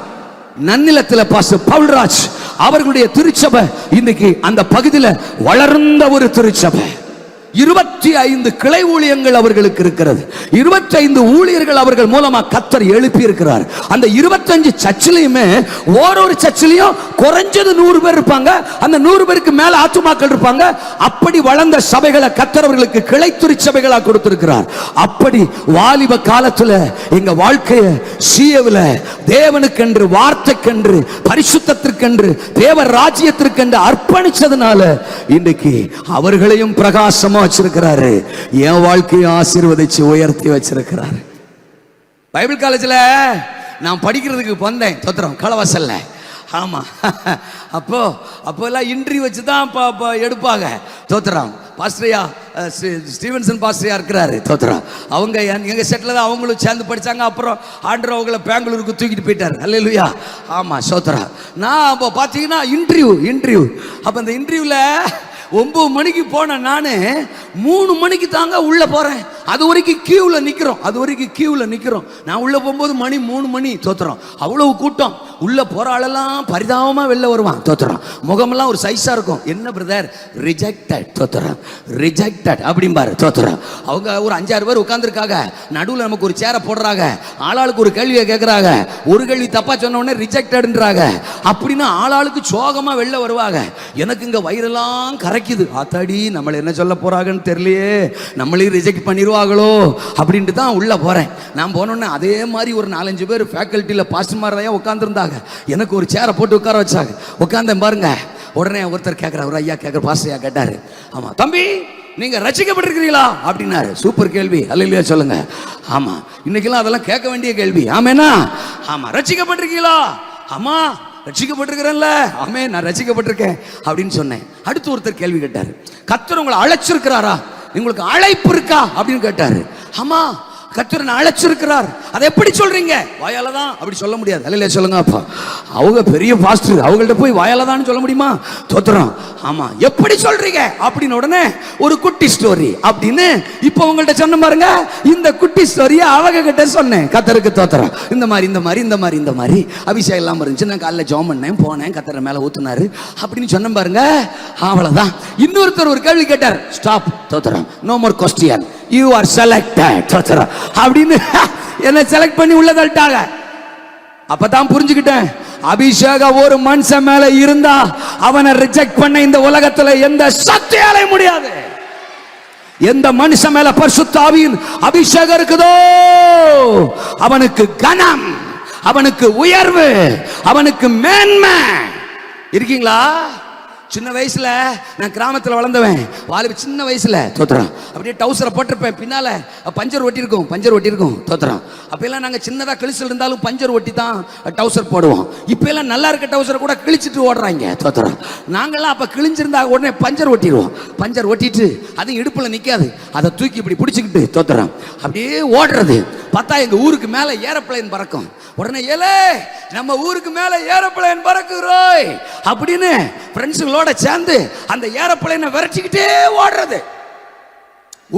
நன்னிலத்தில் பாஸ்டர் பவுல்ராஜ் அவர்களுடைய திருச்சபை இன்னைக்கு அந்த பகுதியில் வளர்ந்த ஒரு திருச்சபை. 25 கிளை ஊழியங்கள் அவர்களுக்கு இருக்கிறது. 25 ஊழியர்கள் அவர்கள் மூலமா கர்த்தர் எழுப்பி இருக்கிறார். அந்த 25 சர்ச்சிலையுமே ஒரு சர்ச்சிலையும் குறைஞ்சது 100 பேர் இருப்பாங்க. அந்த 100 பேருக்கு மேல ஆத்துமாக்கள் இருப்பாங்க. அப்படி வளர்ந்த சபைகளை கர்த்தர் அவர்களுக்கு கிளை திருச்சபைகளா கொடுத்திருக்கிறார். அப்படி வாலிப காலத்துல எங்க வாழ்க்கையை சீயவுல தேவனுக்கென்று, வார்த்தைக்கென்று, பரிசுத்தத்திற்கென்று, தேவ ராஜ்யத்திற்கென்று அர்ப்பணிச்சதுனால இன்றைக்கு அவர்களையும் பிரகாசமா வச்சிருக்கிறாரு. என் வாழ்க்கையை ஆசீர்வதிச்சு உயர்த்தி வச்சிருக்கிறாரு. பைபிள் காலேஜ்ல நான் படிக்கிறதுக்கு வந்தேன். தோத்திரம் களவாசல்ல. ஆமா, அப்போ எல்லாம் இன்டர்வியூ வச்சு தான் எடுப்பாங்க. தோத்திரம் பாஸ்டரியா ஸ்டீவன்சன் பாஸ்டரியா இருக்கிறாரு. தோத்திரம் அவங்க எங்க செட்டில் தான் அவங்களும் சேர்ந்து படிச்சாங்க. அப்புறம் ஆண்டவர் அவங்கள பெங்களூருக்கு தூக்கிட்டு போயிட்டார். அல்லேலூயா. ஆமா சோத்ரா. நான் அப்போ பார்த்தீங்கன்னா இன்டர்வியூ அப்போ அந்த இன்டர்வியூல 9 மணிக்கு போன நானு 3 மணிக்கு தாங்க உள்ள போறேன். அது வரைக்கும் கியூல நிக்கிறோம். நான் உள்ள போகும்போது மணி 3 மணி. தோத்திரம் அவ்வளவு கூட்டம். உள்ள போற ஆளெல்லாம் பரிதாபமா வெளில வருவான். தோத்திரம் முகமெல்லாம் ஒரு சைஸா இருக்கும். என்ன பிரதர்? ரிஜெக்டட். தோத்திரம் ரிஜெக்டட் அப்படிம்பாரு. தோத்திரம் அவங்க ஒரு 5-6 பேர் உட்கார்ந்துருக்காங்க. நடுவில் நமக்கு ஒரு சேரை போடுறாங்க. ஆளாளுக்கு ஒரு கேள்வியை கேட்கறாங்க. ஒரு கேள்வி தப்பா சொன்ன உடனே ரிஜெக்டட்ன்றாங்க. அப்படின்னா ஆளாளுக்கு சோகமா வெளில வருவாங்க. எனக்கு இங்க வயிறெல்லாம் கரைக்குது. ஆத்தாடி நம்மளை என்ன சொல்ல போறாங்கன்னு தெரியலையே, நம்மளையும் ரிஜெக்ட் பண்ணிடுவாங்களோ அப்படின்ட்டு தான் உள்ள போறேன். நான் போனோடனே அதே மாதிரி ஒரு 4-5 பேர் ஃபேக்கல்ட்டியில பாஸ்டர்மாரையா உட்காந்துருந்தாங்க. எனக்கு ஒரு சேரை போட்டு உட்கார வச்சாங்க. உட்காந்தேன் பாருங்க. உடனே ஒருத்தர் கேட்கிறார், ஒரு ஐயா கேட்கிற பாஸ்டர் கேட்டாரு, ஆமா தம்பி நீங்க ரட்சிக்கப்பட்டிருக்கிறீங்களா அப்படின்னாரு. சூப்பர் கேள்வி. அல்லேலூயா சொல்லுங்க. ஆமா, இன்னைக்கெல்லாம் அதெல்லாம் கேட்க வேண்டிய கேள்வி. ஆமேனா? ஆமா, ரட்சிக்கப்பட்டிருக்கீங்களா? ஆமா ரட்சிக்கப்பட்டிருக்கிறேன்ல. ஆமே நான் ரட்சிக்கப்பட்டிருக்கேன் அப்படின்னு சொன்னேன். அடுத்து ஒருத்தர் கேள்வி கேட்டாரு, கர்த்தர் உங்களை அழைச்சிருக்கிறாரா, உங்களுக்கு அழைப்பு இருக்கா அப்படின்னு கேட்டாரு. ஆமா கர்த்தர் அழைச்சிருக்கிறார். அதை எப்படி சொல்றீங்க? வாயால தான் அப்படி சொல்ல முடியாது. அல்லேலூயா சொல்லுங்க. அப்பா அவங்க பெரிய பாஸ்டர், அவங்கள்ட்ட போய் வாயால தான் சொல்ல முடியுமா? தோத்திரம். ஆமா எப்படி சொல்றீங்க அப்படின்னு உடனே ஒரு குட்டி ஸ்டோரி அப்படின்னு இப்போ உங்கள்ட்ட சொன்ன பாருங்க. இந்த குட்டி ஸ்டோரியை அவங்க கிட்ட சொன்னேன். கர்த்தருக்கு தோத்திரம். இந்த மாதிரி அபிஷேகம் எல்லாம் இருந்துச்சு. நான் காலைல ஜெபம் பண்ணேன், போனேன், கர்த்தர் மேல ஊத்துனாரு அப்படின்னு சொன்ன பாருங்க. அவ்வளவுதான். இன்னொருத்தர் ஒரு கேள்வி கேட்டார். ஸ்டாப். தோத்திரம். No more question, you are selected. தோத்திரம் அப்படின்னு என்ன செலக்ட் பண்ணி உள்ள தள்ளிட்டாங்க. அப்பதான் புரிஞ்சுக்கிட்டேன், அபிஷேகம் ஒரு மனுஷன் மேல இருந்தா அவனை ரிஜெக்ட் பண்ண இந்த உலகத்துல எந்த சக்தியாலே முடியாது. எந்த மனுஷன் மேல பரிசுத்த ஆவியின் அபிஷேகம் இருக்குதோ அவனுக்கு கனம், அவனுக்கு உயர்வு, அவனுக்கு மேன்மை. இருக்கீங்களா? சின்ன வயசுல நான் கிராமத்தில் வளர்ந்தவன். வாலிப சின்ன வயசுல தோத்திரம் அப்படியே டவுசரை போட்டிருப்பேன். பின்னால பஞ்சர் ஒட்டி இருக்கும். தோத்திரம் அப்ப எல்லாம் நாங்க சின்னதா கிழிச்சல் இருந்தாலும் பஞ்சர் ஒட்டி தான் டவுசர் போடுவோம். இப்ப எல்லாம் நல்லா இருக்க டவுசரை கூட கிழிச்சிட்டு ஓடுறாங்க. தோத்திரம் நாங்கெல்லாம் அப்ப கிழிஞ்சிருந்தா உடனே பஞ்சர் ஒட்டிடுவோம். பஞ்சர் ஒட்டிட்டு அது இடுப்புல நிக்காது, அதை தூக்கி இப்படி பிடிச்சிக்கிட்டு தோத்திரம் அப்படியே ஓடுறது. பார்த்தா எங்க ஊருக்கு மேல ஏரோப்ளேன் பறக்கும். உடனே ஏலே நம்ம ஊருக்கு மேல ஏரோப்ளேன் பறக்குறோய் அப்படின்னு ஃப்ரெண்ட்ஸுங்களோட சேர்ந்து அந்த ஏரோப்ளேனை விரட்டிக்கிட்டே ஓடுறது.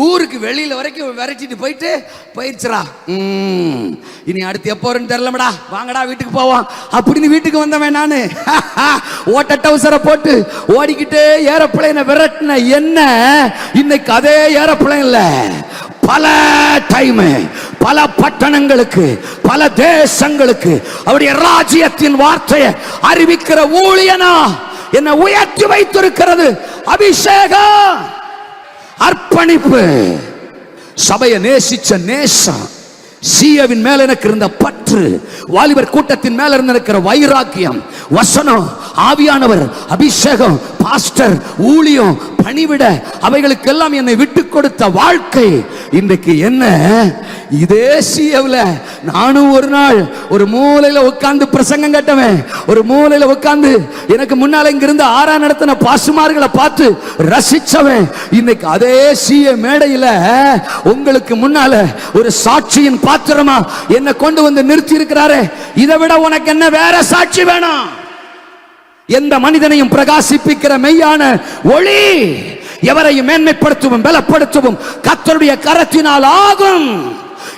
ஊருக்கு வெளியில வரைக்கும் விரட்டிட்டு போயிடுச்சுரா. இனி அடுத்து எப்போ வரும்னு தெரியலடா, வாங்கடா வீட்டுக்கு போவோம் அப்படின்னு வீட்டுக்கு வந்தவன் நானு. ஓட்ட டவுசரை போட்டு ஓடிக்கிட்டே ஏரோப்ளேனை விரட்டின என்ன இன்னைக்கு அதே ஏரோப்ளேன்ல பல டைம் பல பட்டணங்களுக்கு, பல தேசங்களுக்கு அவருடைய ராஜ்யத்தின் வார்த்தையை அறிவிக்கிற ஊழியனா என்னை உயர்த்தி வைத்திருக்கிறது. அபிஷேகம், அர்ப்பணிப்பு, சபையை நேசிச்ச நேசம்,
சீயவின் மேல எனக்கு இருந்த பற்று, வாலிபர் கூட்டத்தின் மேல இருந்து இருக்கிற வைராக்கியம், வசனம், ஆவியானவர், அபிஷேகம், பாஸ்டர், ஊழியம், பணிவிட, அவைகளுக்கெல்லாம் என்னை விட்டு கொடுத்த வாழ்க்கை இன்றைக்கு என்ன? இதே சீயவுல நானும் ஒரு நாள் ஒரு மூலையில உட்கார்ந்து பிரசங்கம் கேட்டவன், ஒரு மூலையில உட்கார்ந்து எனக்கு முன்னால இங்கிருந்து ஆறா நடத்தின பாசுமார்களை பார்த்து ரசிச்சவன், இன்னைக்கு அதே சீய மேடையில உங்களுக்கு முன்னால ஒரு சாட்சியின் பாத்திரமா என்ன கொண்டு வந்து நிறுத்தி இருக்கிறாரே, இதை விட உனக்கு என்ன வேற சாட்சி வேணும்? எந்த மனிதனையும் பிரகாசிப்பிக்கிற மெய்யான ஒளி எவரையும் மேன்மைப்படுத்தவும் பலப்படுத்தவும் கர்த்தருடைய கரத்தினால் ஆகும்.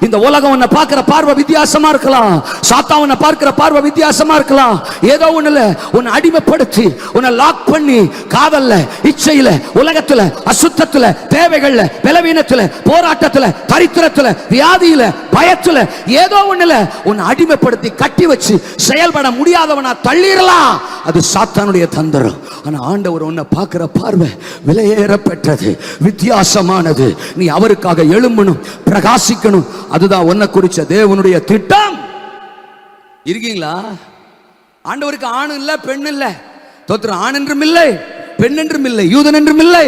இந்த உலகம் உன்னை பார்க்கிற பார்வை வித்தியாசமா இருக்கலாம், சாத்தான் உன்னை பார்க்கிற பார்வை வித்தியாசமா இருக்கலாம். ஏதோ ஒண்ணுல உன்னை அடிமைப்படுத்தி உன்னை லாக் பண்ணி காதல்ல, இச்சையில, உலகத்துல, அசுத்தத்துல, தேவைகள்ல, பலவீனத்துல, போராட்டத்துல, தரித்திரத்துல, வியாதியில, பயத்துல, ஏதோ ஒண்ணுல உன்னை அடிமைப்படுத்தி கட்டி வச்சு செயல்பட முடியாதவனா தள்ளிடலாம். அது சாத்தானுடைய தந்திரம். ஆனா ஆண்டவர் உன்னை பார்க்கிற பார்வை விலையேற பெற்றது, வித்தியாசமானது. நீ அவருக்காக எழும்பணும், பிரகாசிக்கணும். அதுதான் உன்னை குறிச்ச தேவனுடைய திட்டம். இருக்கீங்களா? ஆண்டவருக்கு ஆண் இல்ல, பெண் இல்ல. தோத்திரம். ஆண் என்றும் இல்லை, பெண் என்றும் இல்லை, யூதன் என்றும் இல்லை,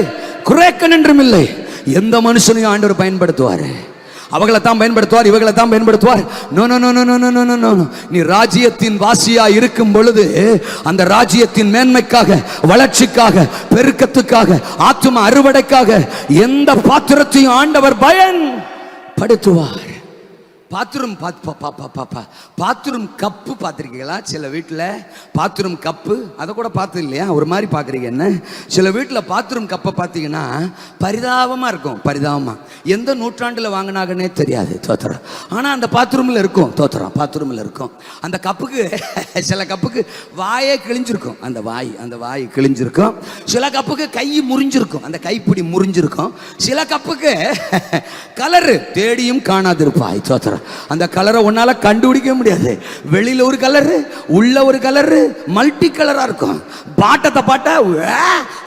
குரேக்கன் என்றும் இல்லை. எந்த மனுஷனையும் ஆண்டவர் பயன்படுத்துவார். அவங்களை தான் பயன்படுத்துவார், இவங்களை தான் பயன்படுத்துவார். No no no no no no no no. நீ ராஜ்யத்தின் வாசியா இருக்கும் பொழுது அந்த ராஜ்யத்தின் மேன்மைக்காக, வளர்ச்சிக்காக, பெருக்கத்துக்காக, ஆத்தும அறுவடைக்காக எந்த பாத்திரத்தையும் ஆண்டவர் பயன்படுத்துவார். பாத்ரூம் கப்பு பார்த்துருக்கீங்களா? சில வீட்டில் பாத்ரூம் கப்பு அதை கூட பார்த்து இல்லையா? ஒரு மாதிரி பார்க்குறீங்க என்ன? சில வீட்டில் பாத்ரூம் கப்பை பார்த்தீங்கன்னா பரிதாபமாக இருக்கும். பரிதாபமாக எந்த நூற்றாண்டில் வாங்கினாங்கன்னே தெரியாது. தோத்திரம். ஆனால் அந்த பாத்ரூமில் இருக்கும். தோத்திரம். பாத்ரூமில் இருக்கும். அந்த கப்புக்கு சில கப்புக்கு வாயே கிழிஞ்சிருக்கும். அந்த வாய் கிழிஞ்சிருக்கும். சில கப்புக்கு கை முறிஞ்சிருக்கும். அந்த கைப்பிடி முறிஞ்சிருக்கும். சில கப்புக்கு கலரு தேடியும் காணாதிருப்பாய். தோத்திரம். அந்த கலரை உன்னால கண்டுபிடிக்க முடியாது. வெளியில ஒரு கலரு, உள்ள ஒரு கலரு, மல்டி கலரா இருக்கும். பாட்டத்தை பாட்ட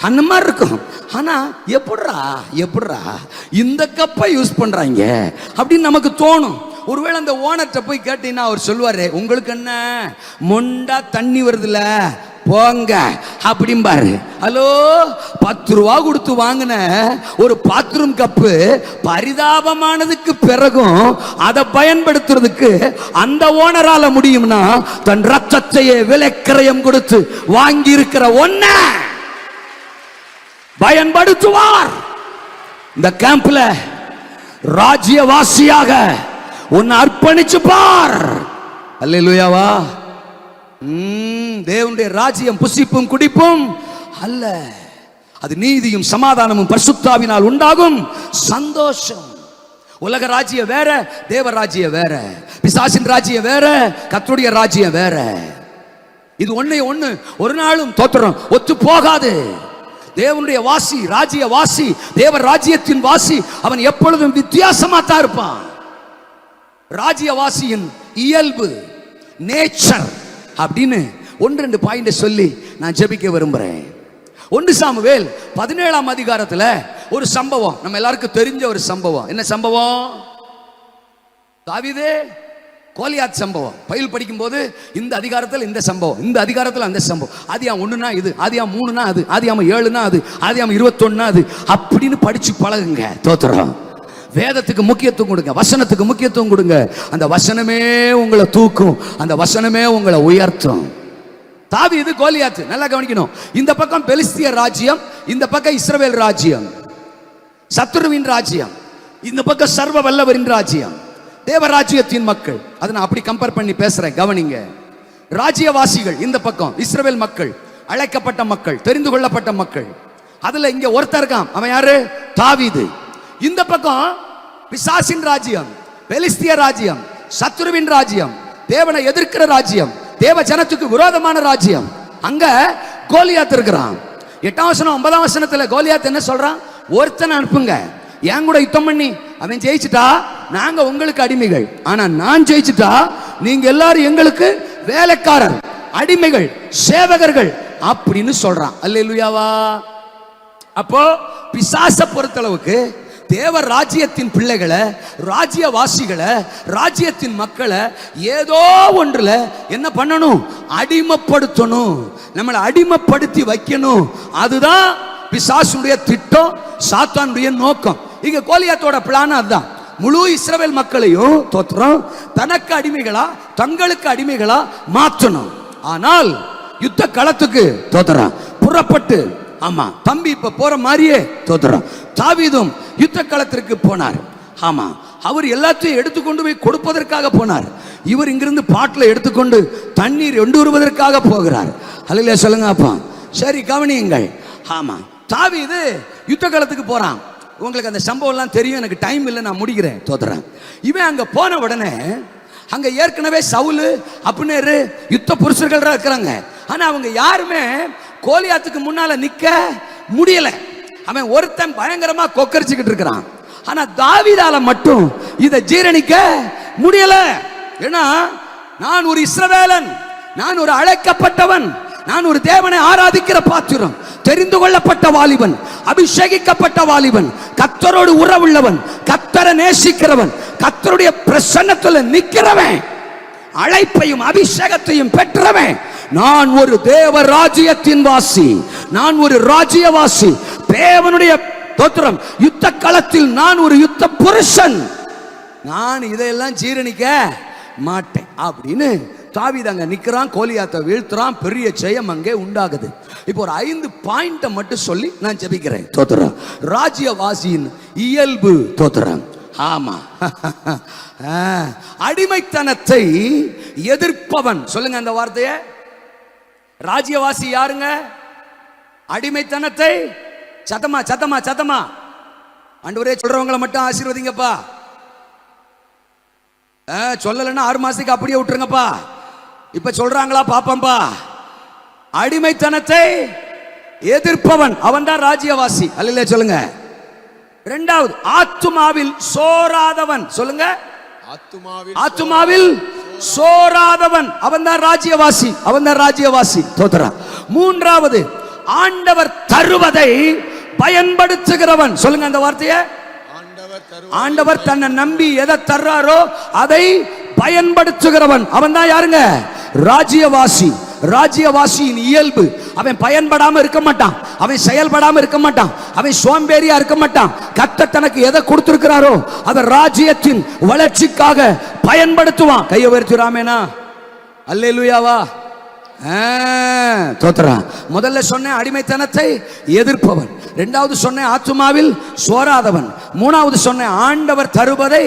அந்த மாதிரி இருக்கும். ஆனா எப்படிரா இந்த கப்பை யூஸ் பண்றாங்க அப்படின்னு நமக்கு தோணும். ஒருவேளை அந்த ஓனர்கிட்ட போய் கேட்டீங்கன்னா அவர் சொல்லுவாரு, உங்களுக்கு என்ன மொண்டா தண்ணி வருதுல போங்க அப்படிம்பாரு. ஹலோ, 10 ரூபா கொடுத்து வாங்கின ஒரு பாத்ரூம் கப்பு பரிதாபமானதுக்கு பிறகும் அதை பயன்படுத்துறதுக்கு அந்த ஓனரால முடியும்னா தன் ரத்தத்தையே விலைக்கிரயம் கொடுத்து வாங்கி இருக்கிற ஒன்ன பயன்படுத்துவார். இந்த கேம்ப்ல ராஜ்யவாசியாக உன்னை அர்ப்பணிச்சு பார். அல்லேலூயாவா? தேவனுடைய ராஜ்யம் புசிப்பும் குடிப்பும் அல்ல, அது நீதியும் சமாதானமும் பரிசுத்தாவினால் உண்டாகும் சந்தோஷம். உலக ராஜ்யம் வேற, தேவ ராஜ்யம் வேற. பிசாசின் ராஜ்யம் வேற, கர்த்தருடைய ராஜ்யம் வேற. இது ஒண்ணு ஒரு நாளும் தோத்திரம் ஒத்து போகாது. தேவனுடைய வாசி, ராஜ்ய வாசி, தேவ ராஜ்யத்தின் வாசி அவன் எப்பொழுதும் வித்தியாசமா தான் இருப்பான். ராஜ்யவாசியின் இயல்பு, நேச்சர் அப்படின்னு 1-2 பாயிண்ட் சொல்லி நான் ஜெபிக்க விரும்புறேன். 1 சாமுவேல் 17ஆம் அதிகாரத்துல ஒரு சம்பவம், நம்ம எல்லாருக்கும் தெரிஞ்ச ஒரு சம்பவம். என்ன சம்பவம்? தாவீது கோலியாத் சம்பவம். பைபிள் படிக்கும் போது இந்த அதிகாரத்தில் இந்த சம்பவம், இந்த அதிகாரத்தில் அந்த சம்பவம். ஆதியாம் 1னா இது, ஆதியாம் 3னா அது, ஆதியாம் 7னா அது, ஆதியாம் 21னா அது அப்படின்னு படிச்சு பழகுங்க. தோத்திரம். வேதத்துக்கு முக்கியத்துவம் கொடுங்க, வசனத்துக்கு முக்கியத்துவம் கொடுங்க. அந்த வசனமே உங்களை தூக்கும், அந்த வசனமே உங்களை உயர்த்தும். தாவீது கோலியாத் நல்லா கவனிக்கணும். இந்த பக்கம் பெலிஸ்தியர் ராஜ்யம், இந்த பக்கம் இஸ்ரவேல் ராஜ்யம், சத்துருவின் ராஜ்யம். இந்த பக்கம் சர்வ வல்லவரின் ராஜ்யம், தேவராஜ்யத்தின் மக்கள். அதை நான் அப்படி கம்பேர் பண்ணி பேசுறேன், கவனிங்க. ராஜ்யவாசிகள் இந்த பக்கம், இஸ்ரவேல் மக்கள், அழைக்கப்பட்ட மக்கள், தெரிந்து கொள்ளப்பட்ட மக்கள். அதுல இங்க ஒருத்தர் இருக்கான், அவன் யாரு? தாவீது. இந்த பக்கம் பிசாசின் ராஜ்யம், பெலிஸ்திய ராஜ்யம், சத்துருவின் ராஜ்யம், தேவனை எதிர்க்கிற ராஜ்யம், தேவ ஜனத்துக்கு விரோதமான ராஜ்யம். அங்க கோலியாத் இருக்கிறான். 8ஆம் வசனம் 9ஆம் வசனத்துல கோலியாத் என்ன சொல்றான்? ஒருத்தனை அனுப்புங்க, என் கூட யுத்தம் பண்ணி அவன் ஜெயிச்சுட்டா நாங்க உங்களுக்கு அடிமைகள், ஆனா நான் ஜெயிச்சுட்டா நீங்க எல்லாரும் எங்களுக்கு வேலைக்காரர், அடிமைகள், சேவகர்கள் அப்படின்னு சொல்றான். அல்லேலூயாவா? அப்போ பிசாச பொறுத்தளவுக்கு தேவ ராஜ்யத்தின் பிள்ளைகளை, ராஜ்யவாசிகளை, ராஜ்யத்தின் மக்களை ஏதோ ஒன்றுல என்ன பண்ணணும்? அடிமைப்படுத்தணும், நம்மளை அடிமைப்படுத்தி வைக்கணும். அதுதான் பிசாசுடைய திட்டம், சாத்தானுடைய நோக்கம். இங்க கோலியாத்தோட பிளான் அதுதான். முழு இஸ்ரவேல் மக்களையும் தோற்றம் தனக்கு அடிமைகளா, தங்களுக்கு அடிமைகளா மாற்றணும். ஆனால் யுத்த களத்துக்கு தோத்துறான் புறப்பட்டு, ஆமா தம்பி இப்ப போற மாதிரியே தோத்துறான். தாவீதும் யுத்த களத்திற்கு போனார். ஆமா, அவர் எல்லாத்தையும் எடுத்துக்கொண்டு போய் கொடுப்பதற்காக போனார். இவர் இங்கிருந்து பாட்டில் எடுத்துக்கொண்டு தண்ணீர் கொண்டு வருவதற்காக போகிறார். அல்லையா சொல்லுங்க அப்பா. சரி கவனியுங்கள். ஆமா, தாவீது யுத்த களத்துக்கு போறான். உங்களுக்கு அந்த சம்பவம் எல்லாம் தெரியும், எனக்கு டைம் இல்லை, நான் முடிக்கிறேன். தோத்துறேன். இவன் அங்க போன உடனே அங்க ஏற்கனவே சவுலு, அப்னேரு யுத்த புருஷர்கள் இருக்கிறாங்க. ஆனா அவங்க யாருமே கோலியாத்துக்கு முன்னால நிக்க முடியல. அவன் ஒருத்தன் பயங்கரமா கொக்கரிச்சுக்கிட்டு இருக்கிறான். ஆனா தாவீதால மட்டும் இதை ஜீரணிக்க முடியல. ஏன்னா நான் ஒரு இஸ்ரவேலன், நான் ஒரு அழைக்கப்பட்டவன், நான் ஒரு தேவனை ஆராதிக்கிற பாத்திரம், தெரிந்து கொள்ளப்பட்ட வாலிபன், அபிஷேகிக்கப்பட்ட வாலிபன், கர்த்தரோடு உறவுள்ளவன், கர்த்தரை நேசிக்கிறவன், கர்த்தருடைய பிரசன்னத்துல நிக்கிறவன், அழைப்பையும் அபிஷேகத்தையும் பெற்றவன். நான் ஒரு தேவ ராஜ்யத்தின் வாசி, நான் ஒரு ராஜ்யவாசி, தேவனுடைய தோத்திரம். யுத்த களத்தில் நான் ஒரு யுத்த புருஷன், நான் இதையெல்லாம் ஜீரணிக்க மாட்டேன் அப்படின்னு தாவீது அங்க நிக்கிறான். கோலியாத்தை வீழ்த்துறான். பெரிய ஜெயம் அங்கே உண்டாகுது. இப்போ ஒரு 5 பாயிண்ட மட்டும் சொல்லி நான் ஜெபிக்கிறேன். தோத்துறேன். ராஜ்யவாசியின் இயல்பு. தோத்துறேன். ஆமா, அடிமைத்தனத்தை எதிர்ப்பவன். சொல்லுங்க அந்த வார்த்தைய. ராஜ்யவாசி யாருங்க? அடிமைத்தனத்தை சத்தமா சத்தமா சத்தமா ஆண்டவரே சொல்றவங்களை மட்டும் ஆசீர்வதிங்கப்பா. சொல்லலன்னா 6 மாசத்துக்கு அப்படியே விட்டுருங்கப்பா. இப்ப சொல்றாங்களா பாப்பம்பா. அடிமைத்தனத்தை எதிர்ப்பவன் அவன் தான் ராஜ்யவாசி. அல்ல சொல்லுங்க. இரண்டாவது, ஆத்துமாவில் சோராதவன். சொல்லுங்க. ஆத்துமாவில் சோராதவன் அவன் தான் ராஜ்யவாசி, அவன் தான் ராஜ்யவாசி. தோத்துறான். மூன்றாவது, ஆண்டவர் தருவதை பயன்படுத்துகிறவன். சொல்லுங்க அந்த வார்த்தையை. ஆண்டவர் தன்னை நம்பி எதை தர்றாரோ அதை பயன்படுத்துகிறவன் அவன் தான் யாருங்க? ராஜ்யவாசி. ராஜ்யவாசியின் இயல்பு, அவன் பயன்படாம இருக்க மாட்டான், அவன் செயல்படாம இருக்க மாட்டான், அவன் சோம்பேறியா இருக்க மாட்டான். கர்த்தர் தனக்கு எதை கொடுத்திருக்கிறாரோ அதை ராஜ்யத்தின் வளர்ச்சிக்காக பயன்படுத்துவான். கையை உயர்த்துறாமேனா அல்லேலூயாவா. தோத்ரா. முதல்ல சொன்ன அடிமைத்தனத்தை எதிர்ப்பவன், இரண்டாவது சொன்ன ஆத்துமாவில் சோராதவன், மூணாவது சொன்ன ஆண்டவர் தருவதை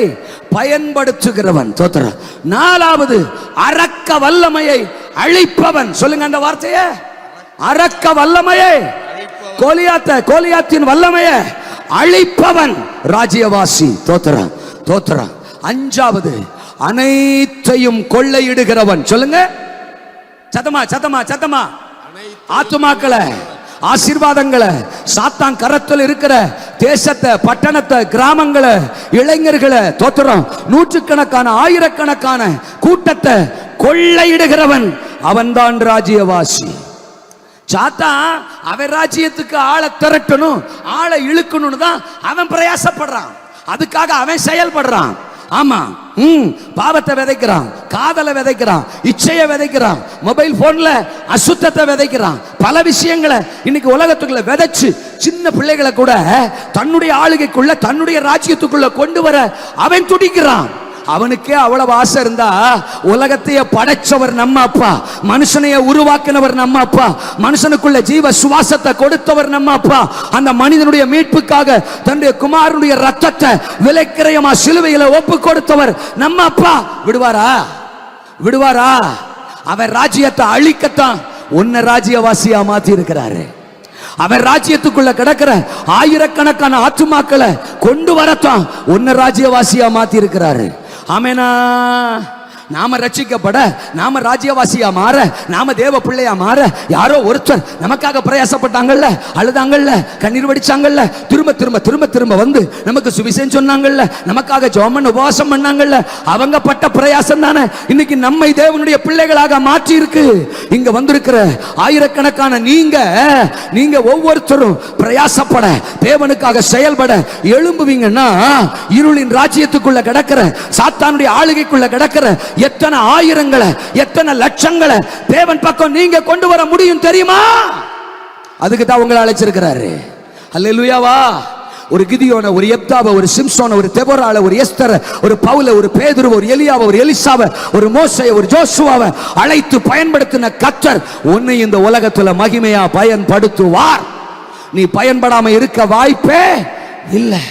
பயன்படுத்துகிறவன். தோத்ரா. நாலாவது, அரக்க வல்லமையை அழிப்பவன். சொல்லுங்க அந்த வார்த்தையை. அரக்க வல்லமையை, கோலியாத்தின் வல்லமையை அழிப்பவன் ராஜ்யவாசி. தோத்ரா தோத்ரா. அஞ்சாவது, அனைத்தையும் கொள்ளையிடுகிறவன். சொல்லுங்க சத்தமா சத்தமா சத்தமா. ஆத்துமாக்களை, ஆசீர்வாதங்களை, சாத்தான் கரத்தில் இருக்கிற தேசத்தை, பட்டணத்தை, கிராமங்களை, இளைஞர்களை, தோத்திரம் நூற்றுக்கணக்கான ஆயிரக்கணக்கான கூட்டத்தை கொள்ளையிடுகிறவன் அவன்தான் ராஜ்யவாசி. சாத்தான் அவன் ராஜ்யத்துக்கு ஆளை திரட்டணும், ஆளை இழுக்கணும்னு தான் அவன் பிரயாசப்படுறான். அதுக்காக அவன் செயல்படுறான். ஆமா, பாவத்தை விதைக்கிறான், காதலை விதைக்கிறான், இச்சையை விதைக்கிறான், மொபைல் போன்ல அசுத்தத்தை விதைக்கிறான், பல விஷயங்களை இன்னைக்கு உலகத்துக்குள்ள விதைச்சு சின்ன பிள்ளைகளை கூட தன்னுடைய ஆளுகைக்குள்ள, தன்னுடைய ராஜ்யத்துக்குள்ள கொண்டு வர அவன் துடிக்கிறான். அவனுக்கே அவ்வளவு ஆசை இருந்தா உலகத்தையே படைச்சவர் நம்ம அப்பா, மனுஷனைய உருவாக்கினவர் நம்ம அப்பா, மனுஷனுக்குள்ள ஜீவ சுவாசத்தை கொடுத்தவர் நம்ம அப்பா, அந்த மனிதனுடைய மீட்புக்காக தன்னுடைய குமாரனுடைய ரத்தத்தை விலைக்கிரயமா சிலுவையில ஒப்பு கொடுத்தவர் நம்ம அப்பா. விடுவாரா? விடுவாரா? அவன் ராஜ்யத்தை அழிக்கத்தான் உன்னை ராஜ்யவாசியா மாத்தி இருக்கிறாரு. அவன் ராஜ்யத்துக்குள்ள கிடக்கிற ஆயிரக்கணக்கான ஆத்துமாக்களை கொண்டு வரத்தான் உன்னை ராஜ்யவாசியா மாத்தி இருக்கிறாரு. ஆமெனா? நாம ரட்சிக்கப்பட, நாம ராஜ்யவாசியா மாற, நாம தேவ பிள்ளையா மாற யாரோ ஒருத்தர் நமக்காக பிரயாசப்பட்டாங்கல்ல, அழுதாங்கல்ல, கண்ணீர் வடிச்சாங்கல்ல, திரும்ப திரும்ப திரும்ப திரும்ப வந்து நமக்கு சுவிசேஷம் சொன்னாங்கல்ல, நமக்காக ஜெபம் உபவாசம் பண்ணாங்கல்ல, அவங்க பட்ட பிரயாசம் தானே இன்னைக்கு நம்மை தேவனுடைய பிள்ளைகளாக மாற்றி இருக்கு. இங்க வந்திருக்கிற ஆயிரக்கணக்கான நீங்க ஒவ்வொருத்தரும் பிரயாசப்பட, தேவனுக்காக செயல்பட எழும்புவீங்கன்னா இருளின் ராஜ்யத்துக்குள்ள கிடக்கிற, சாத்தானுடைய ஆளுகைக்குள்ள கிடக்கிற எத்தனை ஆயிரங்களை, எத்தனை லட்சங்களை தேவன் பக்கம் நீங்க கொண்டு வர முடியும் தெரியுமா? அதுக்கு தான் உங்களை அழைச்சிருக்கிறாரு. அல்லேலூயாவா. ஒரு கிதியோன, ஒரு எப்தாவை, ஒரு சிம்சோன, ஒரு தெபோரால, ஒரு எஸ்தர, ஒரு பவுல, ஒரு பேதுருவ, ஒரு எலியாவை, ஒரு எலிசாவை, ஒரு மோசையை, ஒரு ஜோசுவாவை அழைத்து பயன்படுத்தின கர்த்தர் உன்னை இந்த உலகத்துல மகிமையா பயன்படுத்துவார். நீ பயன்படாம இருக்க வாய்ப்பே இல்லை.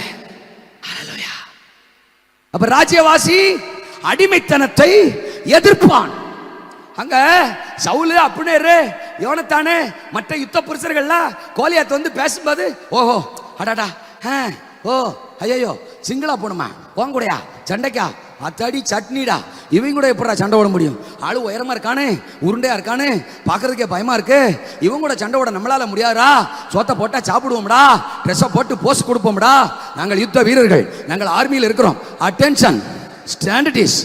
அப்ப ராஜ்யவாசி அடிமைத்தனத்தை எதிர்ப்பான். அங்க சவுலு, அப்னேரு, யோனத்தானு, மற்ற யுத்த புருஷர்கள்லாம் கோலியாத் வந்து பேசும்போது, ஓஹோ அடாடா, ஓ ஐயோ சிங்களா போணுமா, போங்கூடையா சண்டைக்கா, அத்தாடி சட்னிடா, இவங்க கூட எப்படா சண்டை ஓட முடியும்? ஆளு உயரமா இருக்கானே, உருண்டையா இருக்கானே, பார்க்கறதுக்கே பயமா இருக்கு, இவங்க கூட சண்டை ஓட நம்மளால முடியாதா? சோத்தை போட்டா சாப்பிடுவோம்டா, ட்ரெஸ்ஸை போட்டு போஸ்ட் கொடுப்போம்டா, நாங்கள் யுத்த வீரர்கள், நாங்கள் ஆர்மியில் இருக்கிறோம். Attention, stand at ease,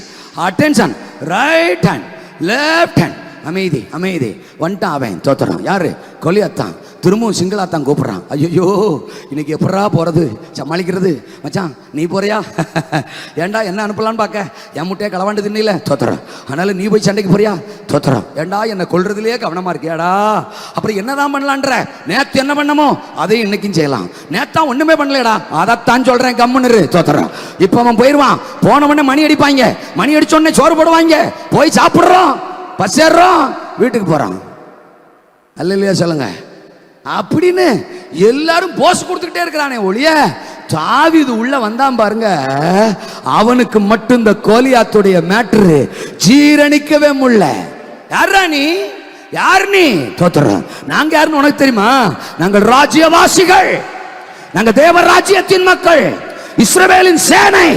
attention, right hand, left hand, அமைதி அமைதி. வந்துட்டான் அவன், தோத்துறான். யாரு? கொலியாத்தான். திரும்பவும் சிங்களாத்தான் கூப்பிட்றான். ஐயோ இன்னைக்கு எப்படா போறது, சமாளிக்கிறது? மச்சான் நீ போறியா? ஏண்டா என்ன அனுப்பலான்னு பார்க்க, என் முட்டையை களவாண்டு தின்னில, தோத்துறான். அதனால நீ போய் சண்டைக்கு போறியா? தோத்துறான். ஏண்டா என்னை கொல்றதுலேயே கவனமா இருக்கியாடா? அப்புறம் என்னதான் பண்ணலான்ற? நேத்து என்ன பண்ணமோ அதையும் இன்னைக்கும் செய்யலாம். நேத்தான் ஒண்ணுமே பண்ணலடா, அதைத்தான் சொல்றேன், கம்முன்னு தோத்துறான். இப்ப அவன் போயிடுவான். போனவொடனே மணி அடிப்பாங்க, மணி அடிச்ச உடனே சோறு போடுவாங்க, போய் சாப்பிடுறோம், பசேறோம், வீட்டுக்கு போறான். அல்லேலூயா சொல்லுங்க. அப்படின்னு எல்லாரும் போஸ் கொடுத்துக்கிட்டே இருக்கிறானே ஒழிய, தாவீது உள்ள வந்தான் பாருங்க, அவனுக்கு மட்டும் இந்த கோலியாத்துடைய மேட்ரு ஜீரணிக்கவே முடியல. யாரா நீ? யார் நீ? தோத்துறோம். நாங்க யாருன்னு உனக்கு தெரியுமா? நாங்கள் ராஜ்யவாசிகள், நாங்க தேவ ராஜ்யத்தின் மக்கள், இஸ்ரவேலின் சேனை,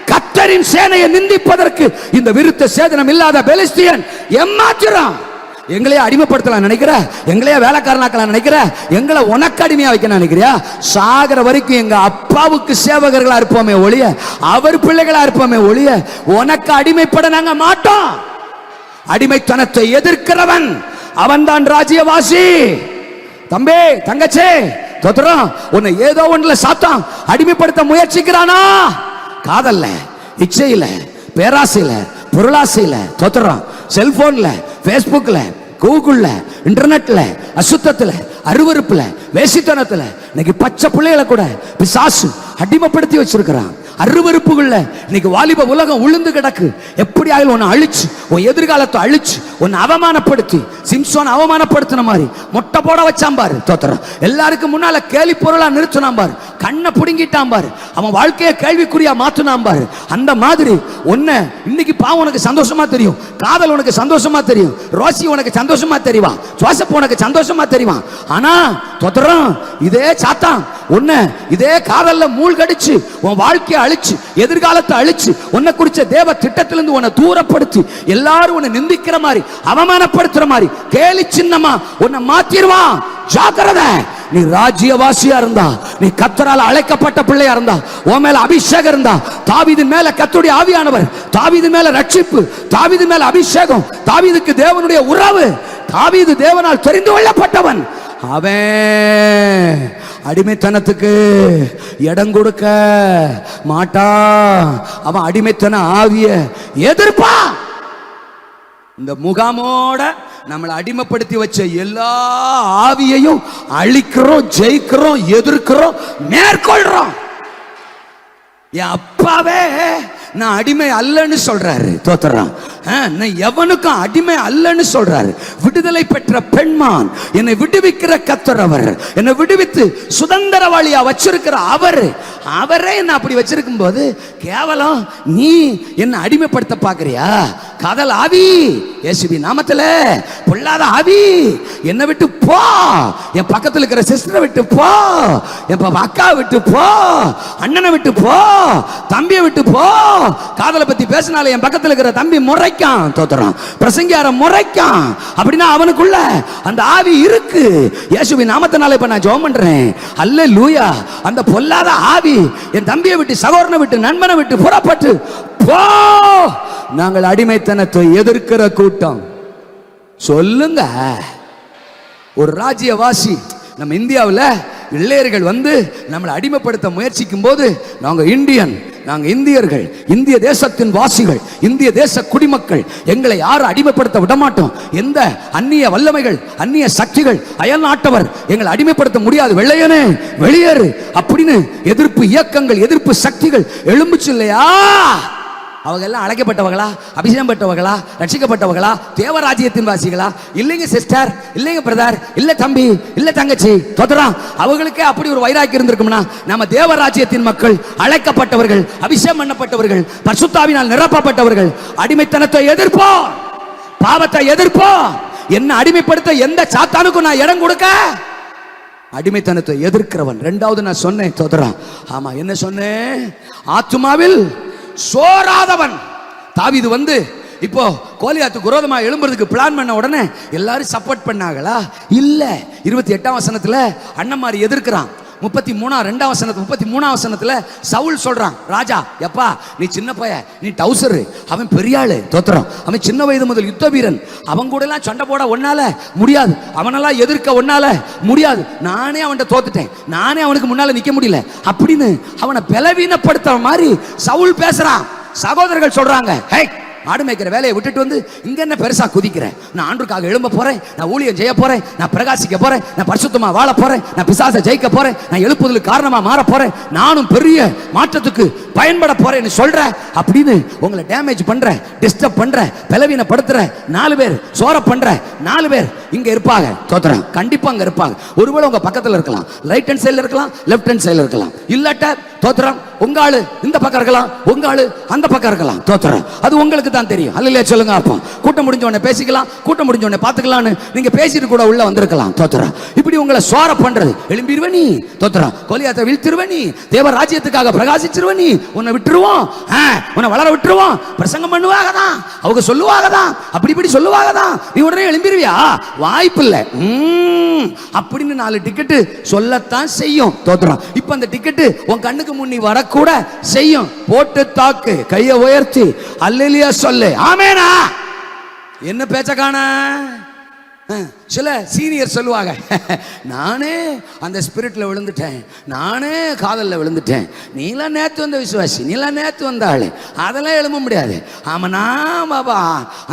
கர்த்தரின் சேனையை நிந்திப்பதற்கு இந்த விருத்த சேதனம் இல்லாத பெலிஸ்தியன் ஏமாற்றுறான். எங்களையே அடிமைப்படுத்தலாம் நினைக்கிற, எங்களையே வேலைக்காரனாக்கலாம் நினைக்கிற, எங்களை உனக்கு அடிமையா வைக்க நினைக்கிறியா? சாகர வரைக்கும் எங்க அப்பாவுக்கு சேவகர்களா இருப்போமே ஒழிய, அவர் பிள்ளைகளா இருப்போமே ஒழிய, உனக்கு அடிமைப்பட நாங்க மாட்டோம். அடிமைத்தனத்தை எதிர்க்கிறவன் அவன் தான் ராஜ்யவாசி. தம்பி தங்கச்சே தோத்துறோம். உன்னை ஏதோ ஒன்றுல சாத்தான் அடிமைப்படுத்த முயற்சிக்கிறானா? காதல்ல, இச்சையில, பேராசையில, பொருளாசையில, தோத்துறோம். செல்போன்ல, பேஸ்புக்ல, கூகுள்ல, இன்டர்நெட்ல, அசுத்தத்துல, அருவருப்புல, வேசித்தனத்துல, இன்னைக்கு பச்சை பிள்ளைகளை கூட பிசாசு அடிமைப்படுத்தி வச்சிருக்கிறான். அருவருப்புகள்ல இன்னைக்கு வாலிப உலகம் உளுந்து கிடக்கு. எப்படி ஆகும் உன்னை அழிச்சு, உன் எதிர்காலத்தை அழிச்சு, உன்னை அவமானப்படுத்தி, சிம்சோன் அவமானப்படுத்தின மாதிரி மொட்டை போட வச்சான் பாரு. தோத்துறான். எல்லாருக்கும் முன்னால கேலி பொருளா நிறுத்தினான் பாரு, கண்ணை புடுங்கிட்டான் பாரு, அவன் வாழ்க்கையை கேள்விக்குறியா மாத்தினான் பாரு. அந்த மாதிரி உன்னை இன்னைக்கு பாவம் உனக்கு சந்தோஷமா தெரியும், காதல் உனக்கு சந்தோஷமா தெரியும், ரோசி உனக்கு சந்தோஷமா தெரியுமா, ஜோசப் உனக்கு சந்தோஷமா தெரியுமா? ஆனா தோத்துறான். இதே சாத்தான் உன்னை இதே காதல்ல மூழ்கடிச்சு உன் வாழ்க்கையை அழிச்சு, எதிர்காலத்தை அழிச்சு, உன்னை குறிச்ச தேவ திட்டத்திலிருந்து உன்னை தூரப்படுத்தி, எல்லாரும் உன்னை நிந்திக்கிற மாதிரி, அவமானப்படுத்துற மாதிரி, கேலி சின்னமா உன்னை மாத்திடுவான். ஜாக்கிரதை. நீ ராஜ்யவாசியா இருந்தா, நீ கர்த்தரால் அழைக்கப்பட்ட பிள்ளையா இருந்தா, உன் மேல அபிஷேகம் இருந்தா, தாவீதின் மேல கர்த்தருடைய ஆவியானவர், தாவீதின் மேல ரட்சிப்பு, தாவீதின் மேல அபிஷேகம், தாவீதுக்கு தேவனுடைய உறவு, தாவீது தேவனால் தெரிந்து கொள்ளப்பட்டவன், அவன் அடிமைத்தனத்துக்கு இடம் கொடுக்க மாட்டான். அவன் அடிமைத்தன ஆவிய எதிர்ப்பான். இந்த முகாமோட நம்மளை அடிமைப்படுத்தி வச்ச எல்லா ஆவியையும் அழிக்கிறோம், ஜெயிக்கிறோம், எதிர்க்கிறோம், மேற்கொள்றோம். என் அப்பாவே நான் அடிமை அல்லன்னு சொல்றாரு. தோத்துறான். நான் எவனுக்கும் அடிமை அல்லன்னு சொல்றாரு. விடுதலை பெற்ற பெண்மான், என்னை விடுவிக்கிற கர்த்தர் அவர், என்னை விடுவித்து சுதந்திரவாளியா வச்சிருக்கிற அவரே என்ன அப்படி வச்சிருக்கும் போது கேவலம் நீ என்ன அடிமைப்படுத்த பாக்குறியா? காதல் ஆவி இயேசுவின் நாமத்துல, பொல்லாத ஆவி என்னை விட்டு போ, என் பக்கத்துல இருக்கிற சிஸ்டரை விட்டு போ, என் அக்கா விட்டு போ, அண்ணனை விட்டு போ, தம்பியை விட்டு போ. காதலை பத்தி பேசினால என் பக்கத்துல இருக்கிற தம்பி முறைக்கான், தோத்துறான், பிரசங்கியார முறைக்கான். அப்படின்னா அவனுக்குள்ள அந்த ஆவி இருக்கு. இயேசுவின் நாமத்தினால இப்ப நான் ஜெபம் பண்றேன், அல்லேலூயா. அந்த பொல்லாத ஆவி என் தம்பியை விட்டு, சகோதரனை விட்டு, நண்பனை விட்டு புறப்பட்டு போ. நாங்கள் அடிமைத்தனத்தை எதிர்க்கிற கூட்டம். சொல்லுங்க, ஒரு ராஜ்யவாசி நம்ம இந்தியாவில் இளையர்கள் வந்து நம்மளை அடிமைப்படுத்த முயற்சிக்கும் போது, நாங்க இந்தியன், நாங்க இந்தியர்கள், இந்திய தேசத்தின் வாசிகள், இந்திய தேச குடிமக்கள், எங்களை யாரும் அடிமைப்படுத்த விட மாட்டோம். எந்த அந்நிய வல்லமைகள், அந்நிய சக்திகள், அயல் நாட்டவர் எங்களை அடிமைப்படுத்த முடியாது, வெள்ளையனே வெளியேறு அப்படின்னு எதிர்ப்பு இயக்கங்கள், எதிர்ப்பு சக்திகள் எழும்புச்சு இல்லையா? அவங்க எல்லாம் அழைக்கப்பட்டவங்களா, அபிஷேகம் பெற்றவங்களா, ரட்சிக்கப்பட்டவங்களா, தேவராஜ்யத்தின் வாசிகளா? இல்லைங்க சிஸ்டர், இல்லைங்க பிரதர், இல்ல தம்பி, இல்ல தங்கச்சி, தோத்துறான். அவங்களுக்கே அப்படி ஒரு வைராக்கியம் இருந்திருக்கும்னா, நம்ம தேவராஜ்யத்தின் மக்கள், அழைக்கப்பட்டவர்கள், அபிஷேகம் பண்ணப்பட்டவர்கள், பரிசுத்தாவினால் நிரப்பப்பட்டவர்கள், அடிமைத்தனத்தை எதிர்ப்போம், பாவத்தை எதிர்ப்போம். என்ன அடிமைப்படுத்த எந்த சாத்தானுக்கும் நான் இடம் கொடுக்க? அடிமைத்தனத்தை எதிர்க்கிறவன். ரெண்டாவது நான் சொன்னேன், தோத்துறான். ஆமா, என்ன சொன்னேன்? ஆத்துமாவில் சோராதவன். தாவீது வந்து இப்போ கோலியாத்துக்கு விரோதமா எழும்புறதுக்கு பிளான் பண்ண உடனே எல்லாரும் சப்போர்ட் பண்ணாங்களா? இல்ல. 28ஆம் வசனத்துல அண்ணன்மாரி எதிர்க்கிறான். 33ஆம் வசனத்துல சவுல் சொல்றான், ராஜா எப்பா நீ சின்ன பைய, நீ டவுசரு, அவன் பெரிய ஆளு, தோத்துறான், அவன் சின்ன வயது முதல் யுத்த வீரன், அவன் கூட எல்லாம் சண்டை போட ஒன்னால முடியாது, அவனெல்லாம் எதிர்க்க ஒன்னால முடியாது, நானே அவன்கிட்ட தோத்துட்டேன், நானே அவனுக்கு முன்னால நிக்க முடியல அப்படின்னு அவனை பலவீனப்படுத்துற மாதிரி சவுல் பேசுறான். சகோதரர்கள் சொல்றாங்க, ஹே ஆடு மேய்க்கிற வேலையை விட்டுட்டு வந்து இங்க என்ன பெருசா குதிக்கிறேன்? நான் ஆண்டுக்காக எழும்ப போறேன், நான் ஊழியம் செய்ய போறேன், நான் பிரகாசிக்க போறேன், நான் பரிசுத்தமா வாழ போறேன், நான் பிசாசை ஜெயிக்க போறேன், நான் எழுப்புதலுக்கு காரணமா மாற போறேன், நானும் பெரிய மாற்றத்துக்கு பயன்பட போறேன்னு சொல்ற அப்படின்னு உங்களை டேமேஜ் பண்ற, டிஸ்டர்ப் பண்ற, பலவீனப்படுத்துற 4 பேர், சோர பண்ற 4 பேர் இங்க இருப்பாங்க. தோத்துறேன், கண்டிப்பா அங்க இருப்பாங்க. ஒருவேளை உங்க பக்கத்துல இருக்கலாம், ரைட் ஹேண்ட் சைடுல இருக்கலாம், லெஃப்ட் ஹேண்ட் சைடுல இருக்கலாம். இல்லாட்ட தோத்துறேன், உங்க ஆளு இந்த பக்கம் இருக்கலாம், உங்க ஆளு அந்த பக்கம் இருக்கலாம். தோத்துறேன், அது உங்களுக்கு தான் தெரியும். அல்லையா சொல்லுங்க. அப்போ கூட்டம் முடிஞ்ச உடனே பேசிக்கலாம், கூட்டம் முடிஞ்ச உடனே பாத்துக்கலாம்னு நீங்க பேசிட்டு கூட உள்ள வந்திருக்கலாம். தோத்துறேன், இப்படி உங்களை சோர பண்றது. எழும்பிடுவ நீ, தோத்துறேன், கோலியாத்தை வீழ்த்திருவ நீ, தேவ ராஜ்யத்துக்காக பிரகாசிச்சிருவ நீ, உன்னை விட்டுருவோம், உன்னை வளர விட்டுருவோம், பிரசங்கம் பண்ணுவாங்க தான், அவங்க சொல்லுவாங்க தான், அப்படி இப்படி சொல்லுவாங்க தான், நீ உடனே எழும்பிடுவியா? வாய்ப்பு இல்லை அப்படின்னு 4 டிக்கெட்டு சொல்லத்தான் செய்யும். தோத்துறோம். இப்ப அந்த டிக்கெட்டு உன் கண்ணுக்கு முன்னி வரக்கூட செய்யும். போட்டு தாக்கு, கையை உயர்த்தி அல்லேலூயா சொல்லு, ஆமெனா. என்ன பேச்ச காண? சில சீனியர் சொல்லுவாங்க, நானே அந்த ஸ்பிரிட்ல விழுந்துட்டேன், நானே காதல்ல விழுந்துட்டேன், நீலாம் நேத்து வந்த விசுவாசி, நீலாம் நேத்து வந்த ஆளு, அதெல்லாம் எழும்ப முடியாது. ஆமாண்ணா பாபா,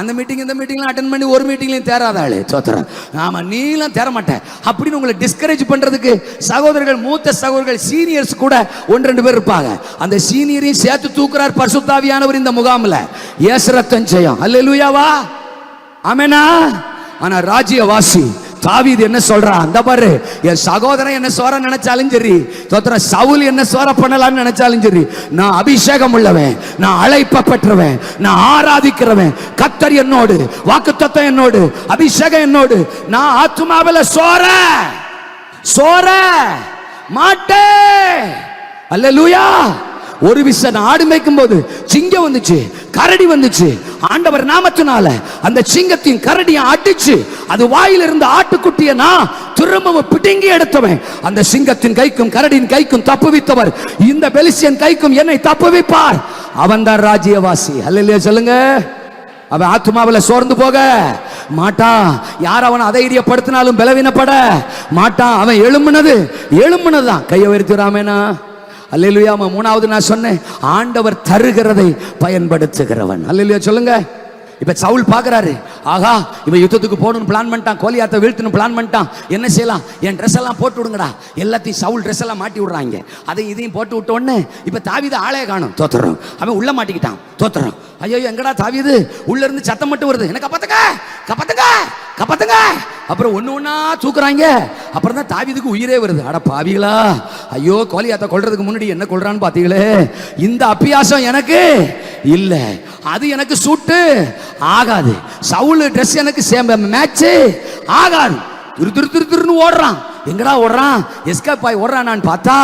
அந்த மீட்டிங் இந்த மீட்டிங்லாம் அட்டன் பண்ணி ஒரு மீட்டிங்லையும் தேராத ஆளு. தோத்துறேன். ஆமா, நீலாம் தேர மாட்டேன் அப்படின்னு உங்களை டிஸ்கரேஜ் பண்றதுக்கு சகோதரர்கள், மூத்த சகோதரர்கள், சீனியர்ஸ் கூட 1-2 பேர் இருப்பாங்க. அந்த சீனியரையும் சேர்த்து தூக்குறார் பரிசுத்தாவியானவர் இந்த முகாமில். இயேசு ரத்தம் ஜெயம். அல்லேலூயாவா, ஆமெனா. ஆனா ராஜ்யவாசி தாவீது என்ன சொல்றான்? அந்த பாரு, என் சகோதரன் என்ன சோர நினைச்சாலும் சரி, தோத்திர சவுல் என்ன சோர பண்ணலாம்னு நினைச்சாலும் சரி, நான் அபிஷேகம் உள்ளவன், நான் அழைப்ப பெற்றவன், நான் ஆராதிக்கிறவன், கர்த்தர் என்னோடு, வாக்குத்தத்தம் என்னோடு, அபிஷேகம் என்னோடு, நான் ஆத்துமாவில சோர மாட்டேன். அல்லேலூயா. ஒரு விஷயம், நான் ஆடு மேய்க்கும் போது சிங்கம் வந்துச்சு, கரடி வந்துச்சு, ஆண்டவர் நாமத்தினால அந்த சிங்கத்தின் கரடியை அடிச்சு அது வாயில இருந்த ஆட்டுக்குட்டியை நான் திரும்பவும் பிடுங்கி எடுத்தவன். அந்த சிங்கத்தின் கைக்கும் கரடியின் கைக்கும் தப்புவித்தவர் இந்த பெலிஸ்தியன் கைக்கும் என்னை தப்புவிப்பார். அவன் தான் ராஜ்யவாசி. அல்லேலூயா சொல்லுங்க. அவன் ஆத்துமாவில் சோர்ந்து போக மாட்டான். யார் அவன் அதைரியப்படுத்தினாலும் பலவீனப்பட மாட்டான். அவன் எழும்புனதுதான். கையை உயர்த்துறாமேனா. அல்லேலூயா. 3வது நான் சொன்னேன், ஆண்டவர் தருகிறதை பயன்படுத்துகிறவன். அல்லேலூயா சொல்லுங்க. இப்ப சவுல் பாக்குறாரு, ஆகா இவன் யுத்தத்துக்கு போகணும்னு பிளான் பண்ணிட்டான், கோலியாத்தை வீழ்த்தணும் பிளான் பண்ணிட்டான், என்ன செய்யலாம்? என் ட்ரெஸ் எல்லாம் போட்டு விடுங்கடா. எல்லாத்தையும் சவுல் ட்ரெஸ் எல்லாம் மாட்டி விடுறாங்க. அதையும் இதையும் போட்டு விட்ட உடனே இப்ப தாவீது ஆளே காணும். தோத்துறோம். அவன் உள்ள மாட்டிக்கிட்டான். தோத்துறோம். ஐயோ எங்கடா தாவீது? உள்ள இருந்து சத்தம் மட்டும் வருது, என்ன கப்பத்துங்க கப்பத்துங்க கப்பத்துங்க அப்புறம் ஒண்ணு ஒண்ணா தூக்குறாங்க. அப்புறம் தான் தாவீதுக்கு உயிரே வருது. அட பாவிகளா, ஐயோ கோலியாத்தை கொல்றதுக்கு முன்னாடி என்ன கொல்றான்னு பாத்தீங்களே, இந்த அபியாசம் எனக்கு இல்ல, அது எனக்கு சூட்டு ஆகாது, சவுல் ட்ரெஸ் எனக்கு மேட்ச் ஆகாது. திருன்னு ஓடுறான். எங்கடா ஓடுறான்? எஸ்கேப் ஆகி ஓடுறான்னு பார்த்தா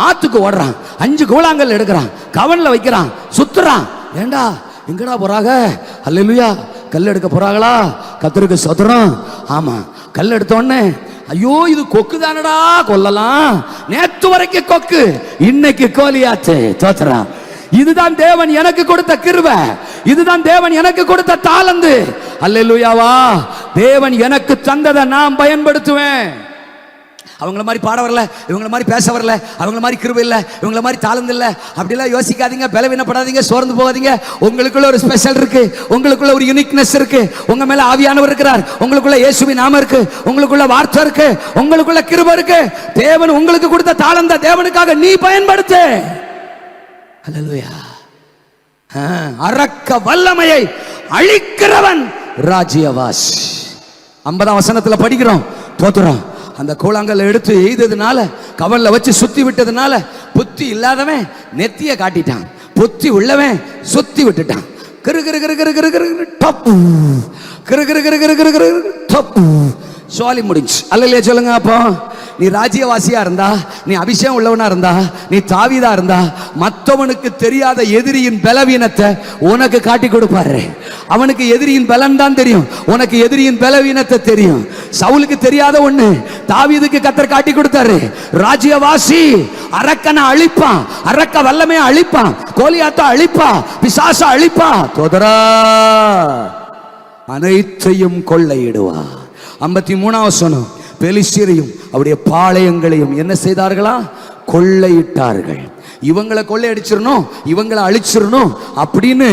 ஆத்துக்கு ஓடுறான். 5 கூழாங்கல் எடுக்கிறான், கவன்ல வைக்கிறான், சுத்துறான். ஏண்டா எங்கடா போறாங்க? அல்லேலூயா, கல் எடுக்க போறாங்களா? கர்த்தருக்கு ஸ்தோத்திரம். ஆமா, கல் எடுத்த உடனே ஐயோ இது கொக்கு தானடா, கொல்லலாம். நேத்து வரைக்கும் கொக்கு, இன்னைக்கு கோலியாத்து. ஸ்தோத்திரம். இதுதான் தேவன் எனக்கு கொடுத்த கிருபை, இதுதான் தேவன் எனக்கு கொடுத்த தாளந்து. அல்லேலூயாவா. தேவன் எனக்கு தந்ததை நான் பயன்படுத்துவேன். அவங்கள மாதிரி பாட வரல, இவங்கள மாதிரி பேச வரல, அவங்கள மாதிரி கிருபை இல்லை, இவங்கள மாதிரி தாளந்து இல்லை, அப்படிலாம் யோசிக்காதீங்க, பலவீனப்படாதீங்க, சோர்ந்து போகாதீங்க. உங்களுக்குள்ள ஒரு ஸ்பெஷல் இருக்கு, உங்களுக்குள்ள ஒரு யூனிக்னஸ் இருக்கு, உங்க மேல ஆவியானவர் இருக்கிறார், உங்களுக்குள்ள இயேசுவின் நாமம் இருக்கு, உங்களுக்குள்ள வார்த்தை இருக்கு, உங்களுக்குள்ள கிருபை இருக்கு. தேவன் உங்களுக்கு கொடுத்த தாளந்த தேவனுக்காக நீ பயன்படுத்து. அல்லேலூயா. அரக்க வல்லமையை அழிக்கிறவன் ராஜ்யவாசி. 50ஆம் வசனத்துல படிக்கிறோம். தோத்துறோம். அந்த கூழாங்கல்ல எடுத்து எய்ததுனால, கவல்ல வச்சு சுத்தி விட்டதுனால, புத்தி இல்லாதவன் நெத்திய காட்டிட்டான், புத்தி உள்ளவன் சுத்தி விட்டுட்டான். கிரு கிரு கிரு கிரு கிரு கிரு டப்பு, கிரு கிரு கிரு கிரு கிரு கிரு டப்பு. சோலி முடிஞ்சு. அல்லையா சொல்லுங்க. அப்போ நீ ராஜ்யவாசியா இருந்தா, நீ அபிஷேகம் உள்ளவனா இருந்தா, நீ தாவீதா இருந்தா, மற்றவனுக்கு தெரியாத எதிரியின் பலவீனத்தை உனக்கு காட்டி கொடுப்பாரு. அவனுக்கு எதிரியின் பலன் தான் தெரியும், உனக்கு எதிரியின் பலவீனத்தை தெரியும். சவுலுக்கு தெரியாத ஒண்ணு தாவீதுக்கு கர்த்தர் காட்டி கொடுத்தாரு. ராஜ்யவாசி அரக்கனை அழிப்பான், அரக்க வல்லமையை அழிப்பான், கோலியாத்தை அழிப்பான், பிசாச அழிப்பான். தோதரா அனைத்தையும் கொள்ளையிடுவா. 53ஆம் வசனம். பெலிஸ்தியரையும் அவருடைய பாளையங்களையும் என்ன செய்தார்களா? கொள்ளையிட்டார்கள். இவங்களை கொள்ளையடிச்சிடணும், இவங்களை அழிச்சிடணும் அப்படின்னு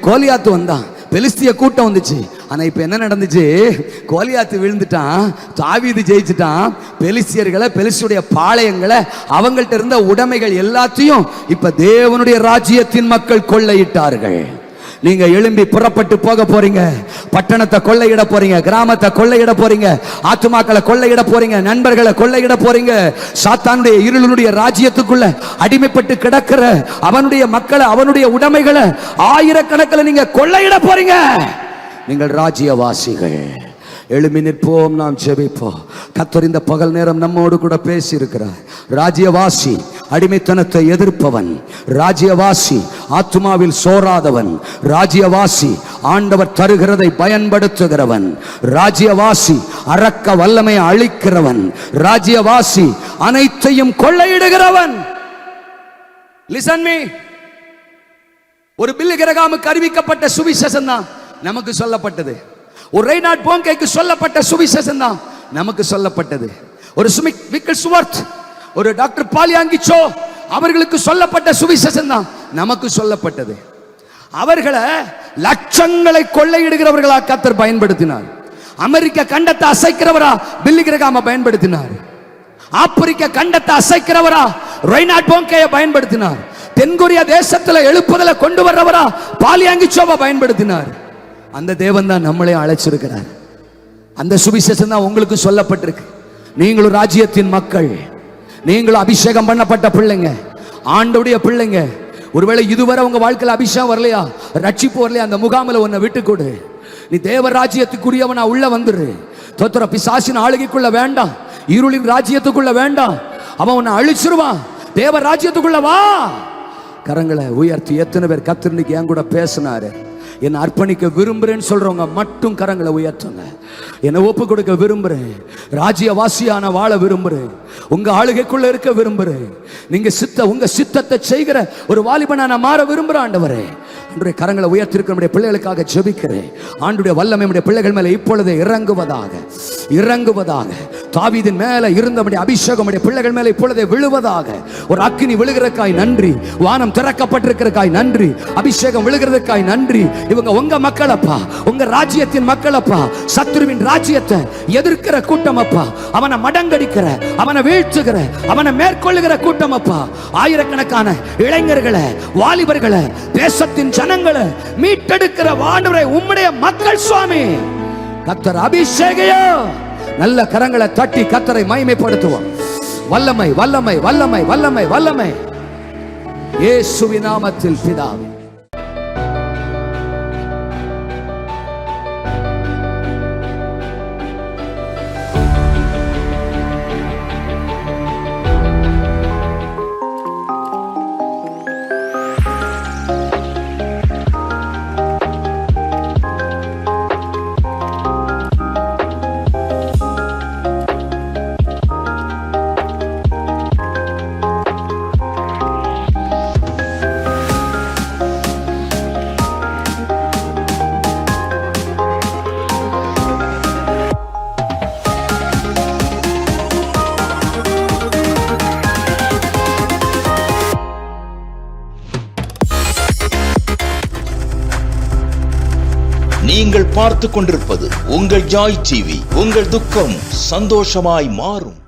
கோலியாத்து வந்தான். பெலிஸ்திய கூட்டம் வந்துச்சு. ஆனா இப்ப என்ன நடந்துச்சு? கோலியாத்து விழுந்துட்டான், தாவீது ஜெயிச்சுட்டான். பெலிஸ்தியர்களை, பெலிஸ்தியுடைய பாளையங்களை, அவங்கள்ட்ட இருந்த உடைமைகள் எல்லாத்தையும் இப்ப தேவனுடைய ராஜ்யத்தின் மக்கள் கொள்ளையிட்டார்கள். நீங்க எழும்பி புறப்பட்டு போக போறீங்க. பட்டணத்தை கொள்ளையிட போறீங்க, கிராமத்தை கொள்ளையிட போறீங்க, ஆத்துமாக்களை கொள்ளையிட போறீங்க, நண்பர்களை கொள்ளையிட போறீங்க. சாத்தானுடைய இருளுடைய ராஜ்யத்துக்குள்ள அடிமைப்பட்டு கிடக்கிற அவனுடைய மக்களை, அவனுடைய உடைமைகளை ஆயிரக்கணக்கில் நீங்க கொள்ளையிட போறீங்க. நீங்கள் ராஜ்யவாசிகள். எழும்பி நிற்போம், நாம் ஜெபிப்போம். கர்த்தர் இந்த பகல் நேரம் நம்மோடு கூட பேசி இருக்கிறார். ராஜ்யவாசி அடிமைத்தனத்தை எதிர்ப்பவன், ராஜ்யவாசி ஆத்துமாவில் சோராதவன், ராஜ்யவாசி ஆண்டவர் தருகிறதை பயன்படுத்துகிறவன், ராஜ்யவாசி அரக்க வல்லமையை அழிக்கிறவன், ராஜ்யவாசி அனைத்தையும் கொள்ளையிடுகிறவன். Listen me. ஒரு பில்லி கிரகாமுக்கு அறிவிக்கப்பட்ட சுவிசேஷம் தான் நமக்கு சொல்லப்பட்டது. ஒரு ரெய்னார்ட் போங்கேக்கு சொல்லப்பட்ட சுவிசேஷம் தான் நமக்கு சொல்லப்பட்டது. ஒரு ஸ்மித் விக்கல்ஸ்வொர்த், ஒரு டாக்டர் பாலியாங்கிச்சோ அவர்களுக்கு சொல்லப்பட்ட சுவிசேஷம் தான் நமக்கு சொல்லப்பட்டது. அவர்களை லட்சங்களை கொள்ளையிடுகிறவர்களா கர்த்தர் பயன்படுத்தினார். அமெரிக்க கண்டத்தை அசைக்கிறவரா பில்லி கிரகாமை பயன்படுத்தினார். ஆப்பிரிக்க கண்டத்தை அசைக்கிறவரா ரெய்னார்ட் போங்கேயை பயன்படுத்தினார். தென்கொரியா தேசத்துல எழுப்புதலை கொண்டு வர்றவரா பாலியாங்கிச்சோவை பயன்படுத்தினார். அந்த தேவன் தான் நம்மளே அழைச்சிருக்கிறார். அந்த சுவிசேஷம் தான் உங்களுக்கு சொல்லப்பட்டிருக்கு. நீங்களும் ராஜ்யத்தின் மக்கள், நீங்களும் அபிஷேகம் பண்ணப்பட்ட பிள்ளைங்க, ஆண்டவருடைய பிள்ளைங்க. ஒருவேளை இதுவரை உங்க வாழ்க்கையில் அபிஷேகம் வரலையா, ரட்சிப்பு வரலையா, அந்த முகாமில் உன்னை விட்டு கொடு. நீ தேவ ராஜ்யத்துக்குரியவனா உள்ள வந்துரு. தோத்திர பிசாசின் ஆளுகைக்குள்ள வேண்டாம், இருளின் ராஜ்யத்துக்குள்ள வேண்டாம். அவன் உன்னை அழிச்சிருவான். தேவ ராஜ்யத்துக்குள்ள வா. கரங்களை உயர்த்தி எத்தனை பேர் கர்த்தர் இன்னைக்கு என் கூட பேசினாரு? என்னை அர்ப்பணிக்க விரும்புறேன்னு சொல்றவங்க மட்டும் கரங்களை உயர்த்துங்க. என்னை ஒப்பு கொடுக்க விரும்புறேன், ராஜ்யவாசியான வாழ விரும்புறேன், உங்க ஆளுகைக்குள்ள இருக்க விரும்புறேன். நீங்க உங்க சித்தத்தை செய்கிற ஒரு வாலிபனா நான் மாற விரும்புறேன். ஆண்டவரே, அன்றைய கரங்களை உயர்த்திருக்கிற நம்முடைய பிள்ளைகளுக்காக ஜெபிக்கிறேன். ஆண்டுடைய வல்லமை நம்முடைய பிள்ளைகள் மேல இப்பொழுது இறங்குவதாக, இறங்குவதாக. தாவீதின் மேல இருந்த அபிஷேகம் நம்முடைய பிள்ளைகள் மேல இப்பொழுதே விழுவதாக. ஒரு அக்கினி விழுகிறதுக்காய் நன்றி, வானம் திறக்கப்பட்டிருக்கிறதுக்காய் நன்றி, அபிஷேகம் விழுகிறதுக்காய் நன்றி. இவங்க உங்க மக்களப்பா, உங்க ராஜ்யத்தின் மக்களப்பா. சத்துருவின் ராஜ்யத்தை எதிர்க்கிற கூட்டம் அப்பா, அவனை மடங்கடிக்கிற, அவனை வீழ்த்துகிற, அவனை மேற்கொள்ளுகிற கூட்டம் அப்பா. ஆயிரக்கணக்கான இளைஞர்களை, வாலிபர்களை, தேசத்தின் ஜனங்களை மீட்டெடுக்கிற ஆண்டவரே உம்முடைய மக்கள் சுவாமி. கர்த்தர் அபிஷேகையோ நல்ல கரங்களை தட்டி கர்த்தரை மகிமைப்படுத்துவோம். வல்லமை வல்லமை வல்லமை வல்லமை வல்லமை இயேசுவின் நாமத்தில் பிதாவே.
நீங்கள் பார்த்துக் கொண்டிருப்பது உங்கள் ஜாய் டிவி. உங்கள் துக்கம் சந்தோஷமாய் மாறும்.